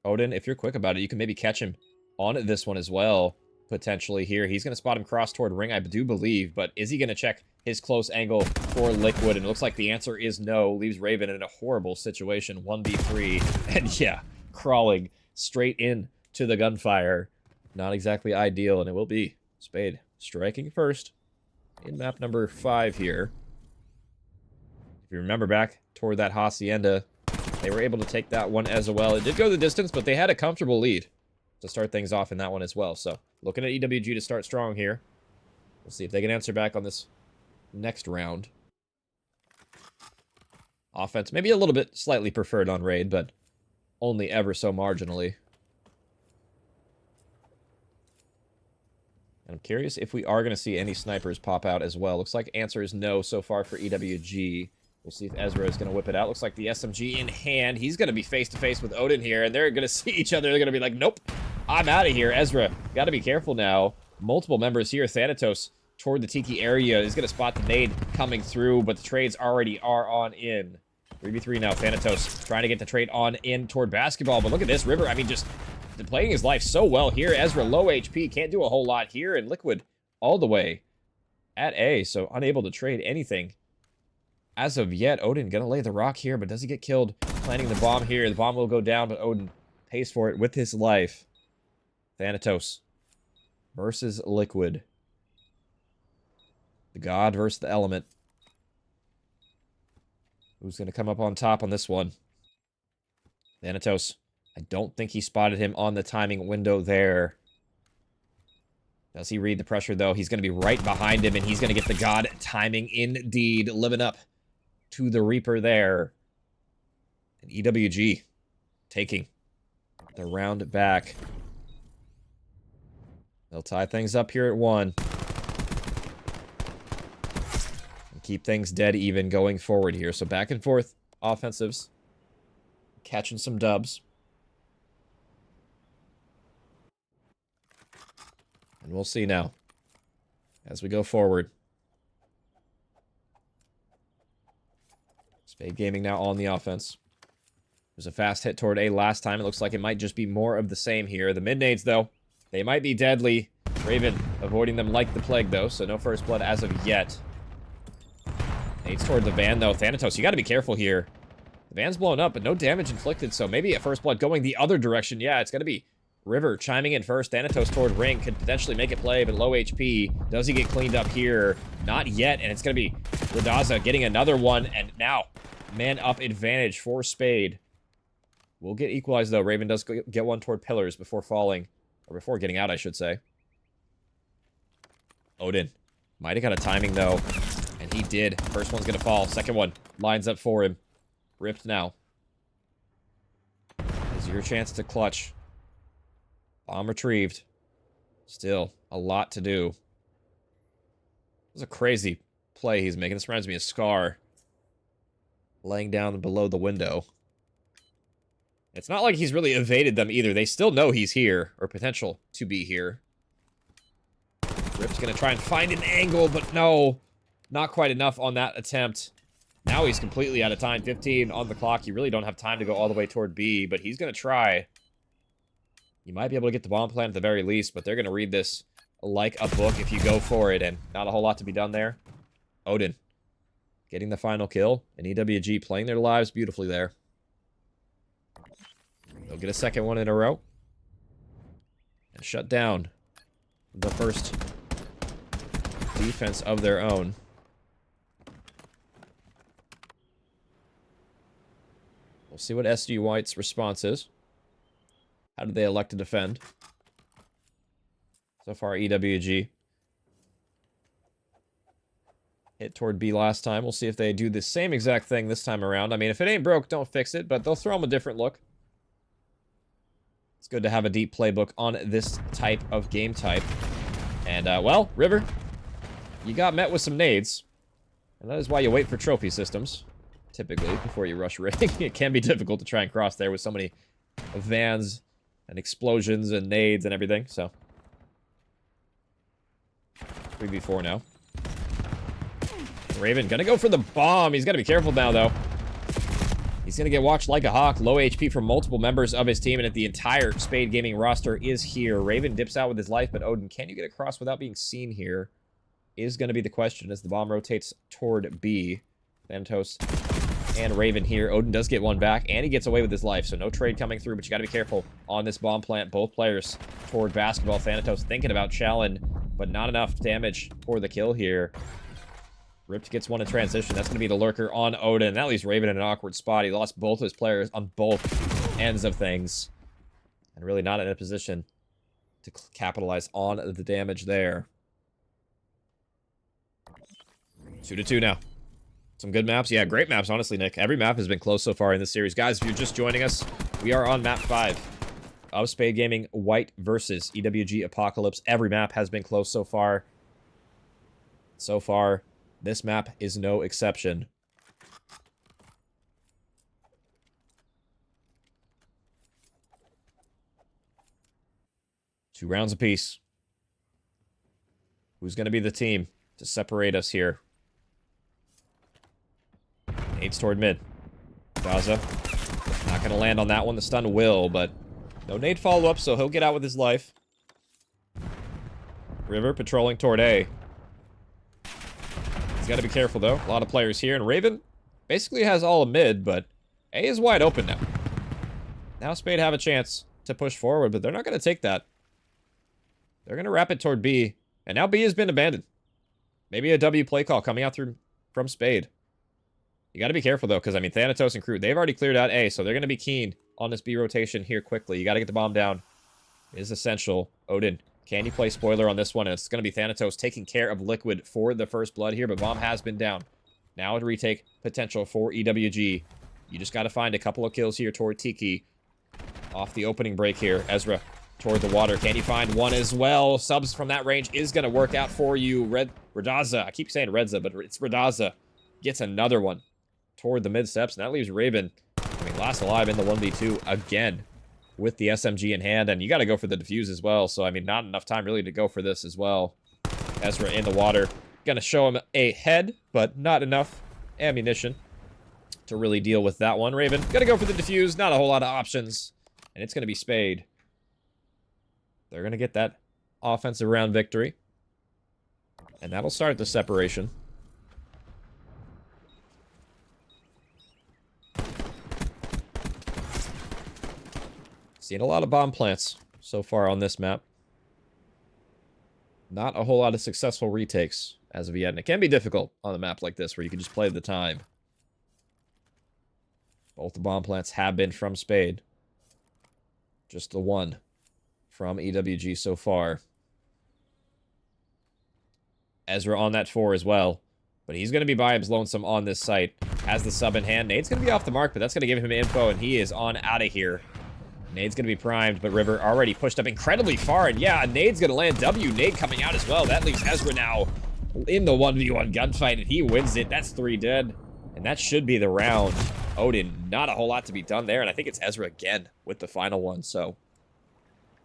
Odin, if you're quick about it, you can maybe catch him on this one as well, potentially here. He's going to spot him cross toward ring, I do believe, but is he going to check his close angle for Liquid? And it looks like the answer is no. Leaves Raven in a horrible situation, 1v3. And yeah, crawling straight in to the gunfire. Not exactly ideal, and it will be Spade striking first in map number 5 here. If you remember back toward that Hacienda They were able to take that one as well. It did go the distance, but they had a comfortable lead to start things off in that one as well. So, looking at EWG to start strong here. We'll see if they can answer back on this next round. Offense, maybe a little bit slightly preferred on Raid, but only ever so marginally. And I'm curious if we are going to see any snipers pop out as well. Looks like answer is no so far for EWG. We'll see if Ezra is going to whip it out. Looks like the SMG in hand. He's going to be face-to-face with Odin here, and they're going to see each other. They're going to be like, nope, I'm out of here. Ezra, got to be careful now. Multiple members here. Thanatos toward the Tiki area is going to spot the nade coming through, but the trades already are on in. 3v3 now. Thanatos trying to get the trade on in toward basketball, but look at this. River, I mean, just playing his life so well here. Ezra, low HP, can't do a whole lot here, and Liquid all the way at A, so unable to trade anything. As of yet, Odin gonna lay the rock here, but does he get killed planting the bomb here? The bomb will go down, but Odin pays for it with his life. Thanatos versus Liquid. The god versus the element. Who's gonna come up on top on this one? Thanatos. I don't think he spotted him on the timing window there. Does he read the pressure, though? He's gonna be right behind him, and he's gonna get the god timing indeed. Living up to the Reaper there. And EWG taking the round back. They'll tie things up here at 1. And keep things dead even going forward here. So back and forth offensives. Catching some dubs. And we'll see now as we go forward. Spade Gaming now on the offense. There's a fast hit toward A last time. It looks like it might just be more of the same here. The mid-nades, though, they might be deadly. Raven avoiding them like the plague, though, so no first blood as of yet. Nades toward the van, though. Thanatos, you got to be careful here. The van's blown up, but no damage inflicted, so maybe a first blood going the other direction. Yeah, it's going to be River chiming in first. Thanatos toward Ring could potentially make it play, but low HP. Does he get cleaned up here? Not yet, and it's going to be Radaza getting another one, and now man-up advantage for Spade. Will get equalized, though. Raven does get one toward pillars before falling. Or before getting out, I should say. Odin. Might have got a timing, though. And he did. First one's going to fall. Second one lines up for him. Ripped now. This is your chance to clutch. Bomb retrieved. Still, a lot to do. This is a crazy play he's making. This reminds me of Scar. Laying down below the window. It's not like he's really evaded them either. They still know he's here, or potential to be here. Rip's gonna try and find an angle, but no. Not quite enough on that attempt. Now he's completely out of time. 15 on the clock. You really don't have time to go all the way toward B, but he's gonna try. You might be able to get the bomb plant at the very least, but they're gonna read this like a book if you go for it, and not a whole lot to be done there. Odin getting the final kill, and EWG playing their lives beautifully there. They'll get a second one in a row. And shut down the first defense of their own. We'll see what SG White's response is. How did they elect to defend? So far, EWG hit toward B last time. We'll see if they do the same exact thing this time around. I mean, if it ain't broke, don't fix it, but they'll throw them a different look. It's good to have a deep playbook on this type of game type. And, well, River, you got met with some nades. And that is why you wait for trophy systems, typically, before you rush ring. It can be difficult to try and cross there with so many vans and explosions and nades and everything, so. 3v4 now. Raven gonna go for the bomb. He's gotta be careful now, though. He's gonna get watched like a hawk. Low HP from multiple members of his team, and the entire Spade Gaming roster is here. Raven dips out with his life, but Odin, can you get across without being seen here? Is gonna be the question as the bomb rotates toward B. Thanatos and Raven here. Odin does get one back, and he gets away with his life, so no trade coming through, but you gotta be careful on this bomb plant. Both players toward basketball. Thanatos thinking about Challen, but not enough damage for the kill here. Ripped gets one in transition. That's going to be the lurker on Odin. That leaves Raven in an awkward spot. He lost both his players on both ends of things. And really not in a position to capitalize on the damage there. 2-2 now. Some good maps. Yeah, great maps, honestly, Nick. Every map has been close so far in this series. Guys, if you're just joining us, we are on map 5 of Spade Gaming White versus EWG Apocalypse. Every map has been close so far. So far, this map is no exception. Two rounds apiece. Who's going to be the team to separate us here? Nades toward mid. Gaza. Not going to land on that one. The stun will, but no nade follow-up, so he'll get out with his life. River patrolling toward A. He's got to be careful, though. A lot of players here, and Raven basically has all of mid, but A is wide open now. Now Spade have a chance to push forward, but they're not going to take that. They're going to wrap it toward B, and now B has been abandoned. Maybe a W play call coming out from Spade. You got to be careful, though, because, I mean, Thanatos and crew, they've already cleared out A, so they're going to be keen on this B rotation here quickly. You got to get the bomb down. It is essential. Odin, can you play spoiler on this one? And it's going to be Thanatos taking care of Liquid for the first blood here, but bomb has been down. Now a retake potential for EWG. You just got to find a couple of kills here toward Tiki. Off the opening break here. Ezra toward the water. Can you find one as well? Subs from that range is going to work out for you. Redaza. I keep saying Redza, but it's Redaza. Gets another one toward the mid steps, and that leaves Raven, I mean, last alive in the 1v2 again with the SMG in hand, and you got to go for the defuse as well, so, I mean, not enough time really to go for this as well. Ezra in the water. Gonna show him a head, but not enough ammunition to really deal with that one. Raven, gonna go for the defuse, not a whole lot of options, and it's gonna be Spade. They're gonna get that offensive round victory, and that'll start the separation. Seen a lot of bomb plants so far on this map. Not a whole lot of successful retakes as of yet, and it can be difficult on a map like this where you can just play the time. Both the bomb plants have been from Spade. Just the one from EWG so far. Ezra on that 4 as well, but he's going to be by his lonesome on this site. Has the sub in hand. Nade's going to be off the mark, but that's going to give him info, and he is on out of here. Nade's going to be primed, but River already pushed up incredibly far, and yeah, Nade's going to land W. Nade coming out as well. That leaves Ezra now in the 1v1 gunfight, and he wins it. That's 3 dead, and that should be the round. Odin, not a whole lot to be done there, and I think it's Ezra again with the final one, so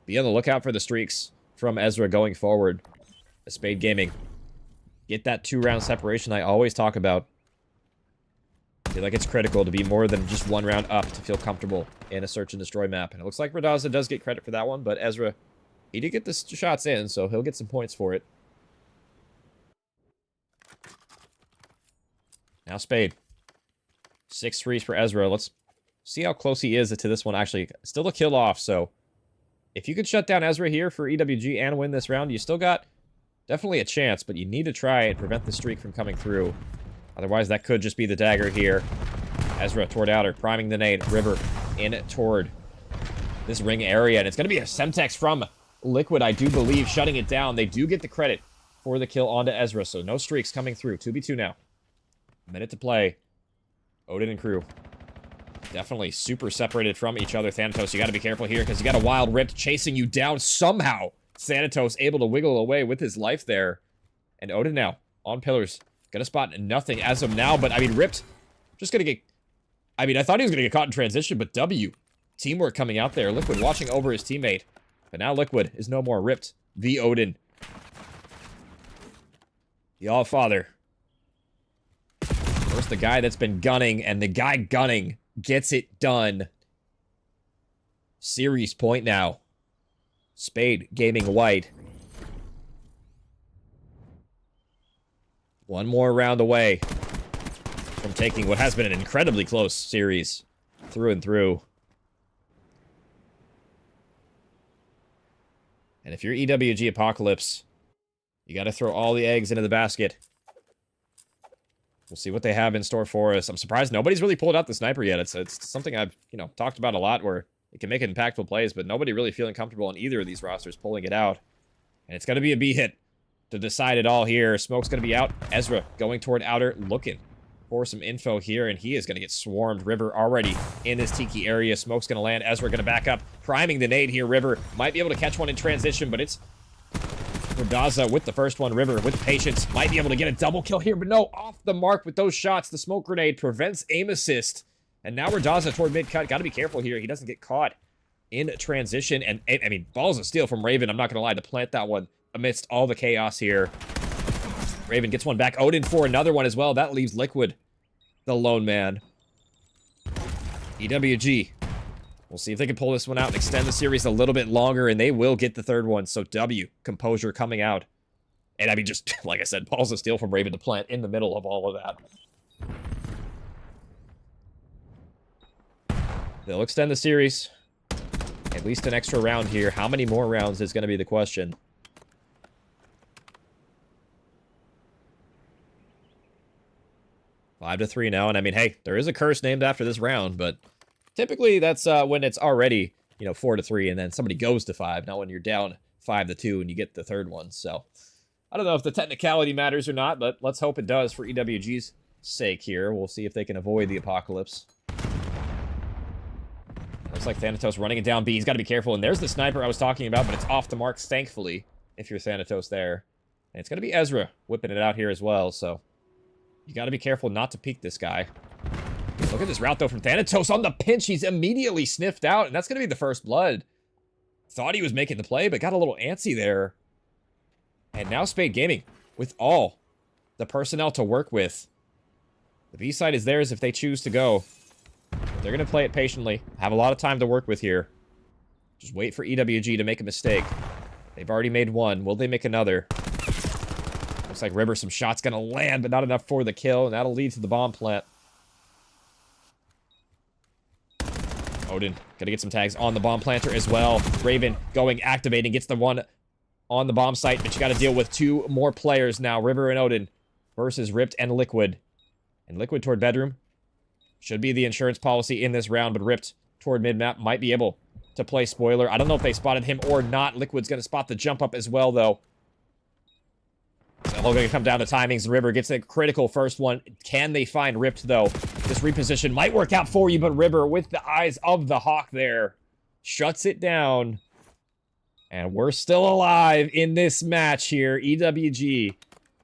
be on the lookout for the streaks from Ezra going forward. Spade Gaming, get that 2-round separation I always talk about. I feel like it's critical to be more than just 1 round up to feel comfortable in a search and destroy map. And it looks like Redaza does get credit for that one, but Ezra, he did get the shots in, so he'll get some points for it. Now Spade. 6 threes for Ezra. Let's see how close he is to this one. Actually, still a kill off, so if you could shut down Ezra here for EWG and win this round, you still got definitely a chance, but you need to try and prevent the streak from coming through. Otherwise, that could just be the dagger here. Ezra toward outer, priming the nade. River in toward this ring area, and it's going to be a Semtex from Liquid, I do believe, shutting it down. They do get the credit for the kill onto Ezra, so no streaks coming through. 2v2 now. A minute to play. Odin and crew. Definitely super separated from each other. Thanatos, you got to be careful here, because you got a wild Ripped chasing you down somehow. Thanatos able to wiggle away with his life there. And Odin now on pillars. Gonna spot nothing as of now, but I mean, Ripped just gonna get... I mean, I thought he was gonna get caught in transition, but W. Teamwork coming out there. Liquid watching over his teammate. But now Liquid is no more. Ripped v Odin. The Allfather. First the guy that's been gunning, and the guy gunning gets it done. Series point now. Spade Gaming White. One more round away from taking what has been an incredibly close series through and through. And if you're EWG Apocalypse, you got to throw all the eggs into the basket We'll see what they have in store for us. I'm surprised nobody's really pulled out the sniper yet. It's something I've, talked about a lot where it can make impactful plays, but nobody really feeling comfortable on either of these rosters pulling it out. And it's going to be a B hit to decide it all here. Smoke's going to be out. Ezra going toward outer, looking for some info here, and he is going to get swarmed. River already in this Tiki area. Smoke's going to land. Ezra going to back up, priming the nade here. River might be able to catch one in transition, but it's Radaza with the first one. River with patience might be able to get a double kill here, but no, off the mark with those shots. The smoke grenade prevents aim assist, and now Radaza toward mid-cut. Got to be careful here. He doesn't get caught in transition, and I mean, balls of steel from Raven. I'm not going to lie, to plant that one amidst all the chaos here. Raven gets one back. Odin for another one as well. That leaves Liquid, the lone man. EWG. We'll see if they can pull this one out and extend the series a little bit longer, and they will get the third one. So W, composure coming out. And I mean, just like I said, balls of steel from Raven to plant in the middle of all of that. They'll extend the series. At least an extra round here. How many more rounds is going to be the question. 5-3 now, and I mean, hey, there is a curse named after this round, but typically that's when it's already, 4-3, and then somebody goes to 5, not when you're down 5-2 and you get the third one. So I don't know if the technicality matters or not, but let's hope it does for EWG's sake here. We'll see if they can avoid the apocalypse. Looks like Thanatos running it down B. He's got to be careful, and there's the sniper I was talking about, but it's off the mark, thankfully, if you're Thanatos there. And it's going to be Ezra whipping it out here as well, so you got to be careful not to peek this guy. Look at this route, though, from Thanatos on the pinch. He's immediately sniffed out, and that's going to be the first blood. Thought he was making the play, but got a little antsy there. And now Spade Gaming, with all the personnel to work with. The B side is theirs if they choose to go. They're going to play it patiently. Have a lot of time to work with here. Just wait for EWG to make a mistake. They've already made one. Will they make another? Looks like River, some shots going to land, but not enough for the kill, and that'll lead to the bomb plant. Odin going to get some tags on the bomb planter as well. Raven going, activating, gets the one on the bomb site, but you got to deal with two more players now. River and Odin versus Ripped and Liquid. And Liquid toward bedroom. Should be the insurance policy in this round, but Ripped toward mid-map might be able to play spoiler. I don't know if they spotted him or not. Liquid's going to spot the jump up as well, though. So going to come down to timings. River gets a critical first one. Can they find Ripped, though? This reposition might work out for you, but River, with the eyes of the hawk there, shuts it down. And we're still alive in this match here. EWG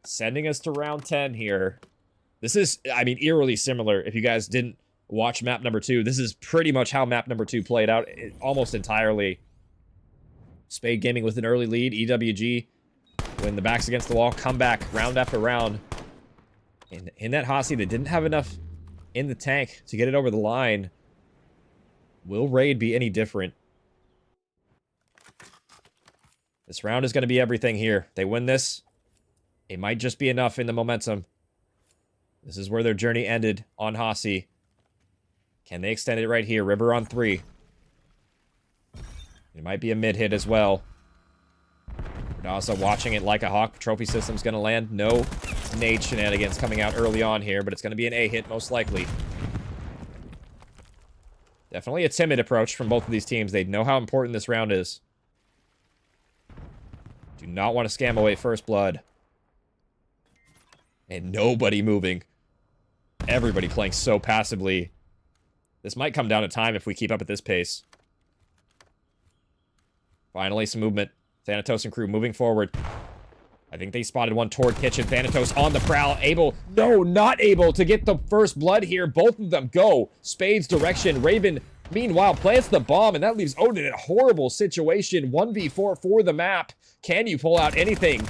sending us to round 10 here. This is, I mean, eerily similar. If you guys didn't watch map number 2, this is pretty much how map number 2 played out almost entirely. Spade Gaming with an early lead. EWG, when the back's against the wall, come back round after round. And in that Hossie, they didn't have enough in the tank to get it over the line. Will Raid be any different? This round is going to be everything here. They win this, it might just be enough in the momentum. This is where their journey ended on Hossie. Can they extend it right here? River on 3. It might be a mid-hit as well. Also watching it like a hawk. Trophy system's going to land. No nade shenanigans coming out early on here, but it's going to be an A hit most likely. Definitely a timid approach from both of these teams. They know how important this round is. Do not want to scam away first blood. And nobody moving. Everybody playing so passively. This might come down to time if we keep up at this pace. Finally, some movement. Thanatos and crew moving forward. I think they spotted one toward kitchen. Thanatos on the prowl. Able, no, not able to get the first blood here. Both of them go Spade's direction. Raven, meanwhile, plants the bomb, and that leaves Odin in a horrible situation. 1v4 for the map. Can you pull out anything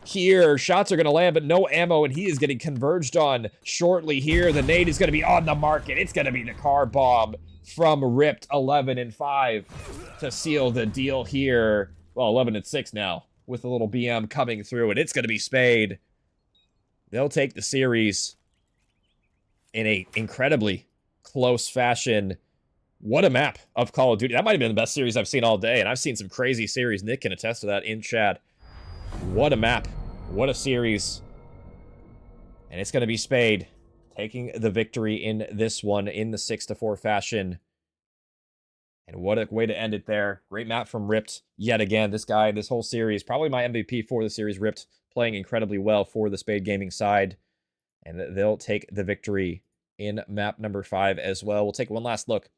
here? Shots are going to land, but no ammo, and he is getting converged on shortly here. The nade is going to be on the market. It's going to be the car bomb from Ripped. 11-5 to seal the deal here. Well, 11-6 now, with a little BM coming through, and it's going to be Spade. They'll take the series in a incredibly close fashion. What a map of Call of Duty. That might have been the best series I've seen all day, and I've seen some crazy series. Nick can attest to that in chat. What a map. What a series. And it's going to be Spade taking the victory in this one in the 6-4 fashion. And what a way to end it there. Great map from Ripped yet again. This guy, this whole series, probably my MVP for the series. Ripped playing incredibly well for the Spade Gaming side. And they'll take the victory in map number 5 as well. We'll take one last look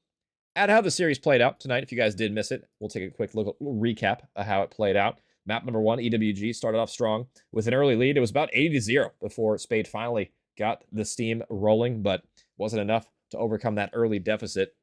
at how the series played out tonight. If you guys did miss it, we'll take a quick look, recap of how it played out. Map number 1, EWG, started off strong with an early lead. It was about 80-0 before Spade finally got the steam rolling, but wasn't enough to overcome that early deficit.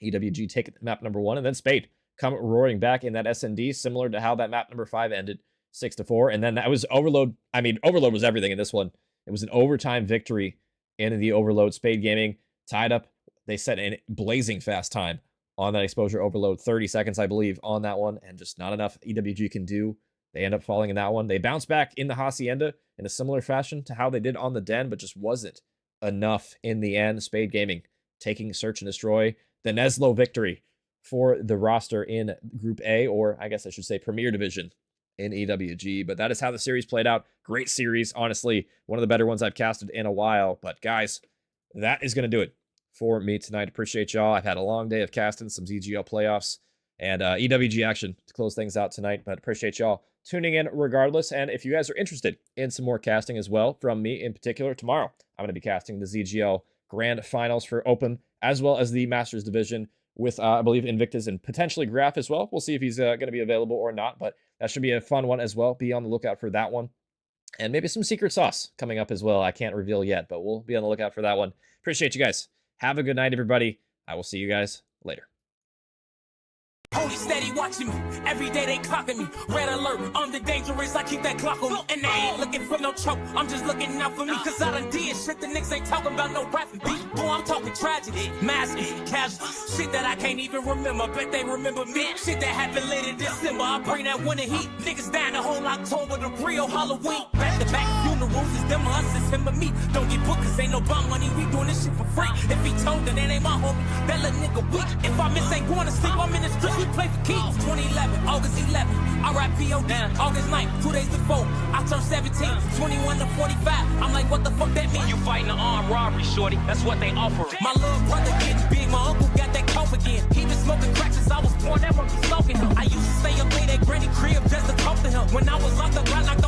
EWG take map number 1, and then Spade come roaring back in that SND, similar to how that map number 5 ended, 6-4. And then that was Overload. I mean, Overload was everything in this one. It was an overtime victory in the Overload. Spade Gaming tied up. They set a blazing fast time on that exposure Overload, 30 seconds, I believe, on that one, and just not enough EWG can do. They end up falling in that one. They bounce back in the Hacienda in a similar fashion to how they did on the Den, but just wasn't enough in the end. Spade Gaming taking Search and Destroy. The Neslo victory for the roster in Group A, or I guess I should say Premier Division in EWG. But that is how the series played out. Great series, honestly. One of the better ones I've casted in a while. But guys, that is going to do it for me tonight. Appreciate y'all. I've had a long day of casting, some ZGL playoffs, and EWG action to close things out tonight. But appreciate y'all tuning in regardless. And if you guys are interested in some more casting as well, from me in particular, tomorrow I'm going to be casting the ZGL Grand Finals for Open, as well as the Masters Division with, I believe, Invictus and potentially Graf as well. We'll see if he's going to be available or not, but that should be a fun one as well. Be on the lookout for that one. And maybe some secret sauce coming up as well. I can't reveal yet, but we'll be on the lookout for that one. Appreciate you guys. Have a good night, everybody. I will see you guys later. Holy steady watching me. Every day they clocking me. Red alert, I'm the dangerous. I keep that clock on me. And they ain't looking for no choke. I'm just looking out for me. Cause I done did shit the niggas ain't talking about no rapping beat. Boy, I'm talking tragedy. Massive, casualties. Shit that I can't even remember. Bet they remember me. Shit that happened late in December. I bring that winter heat. Niggas down the whole October to real Halloween. Back to back funerals. It's them or us. It's him or me. Don't get booked cause ain't no bum money. We doing this shit for free. If he told that ain't my homie, that little nigga weak. If I miss ain't going to sleep, I'm in the street. We play for keeps. 2011, August 11th, R.I.P.O.D. August 9th, 2 days before, I turned 17, 21 to 45. I'm like, what the fuck that mean? You fighting an armed robbery, shorty. That's what they offer. My little brother getting big, my uncle got that cough again. He been smoking crack since I was born, that one be smoking him. I used to stay up late at Granny crib just to talk to him. When I was locked up, I knocked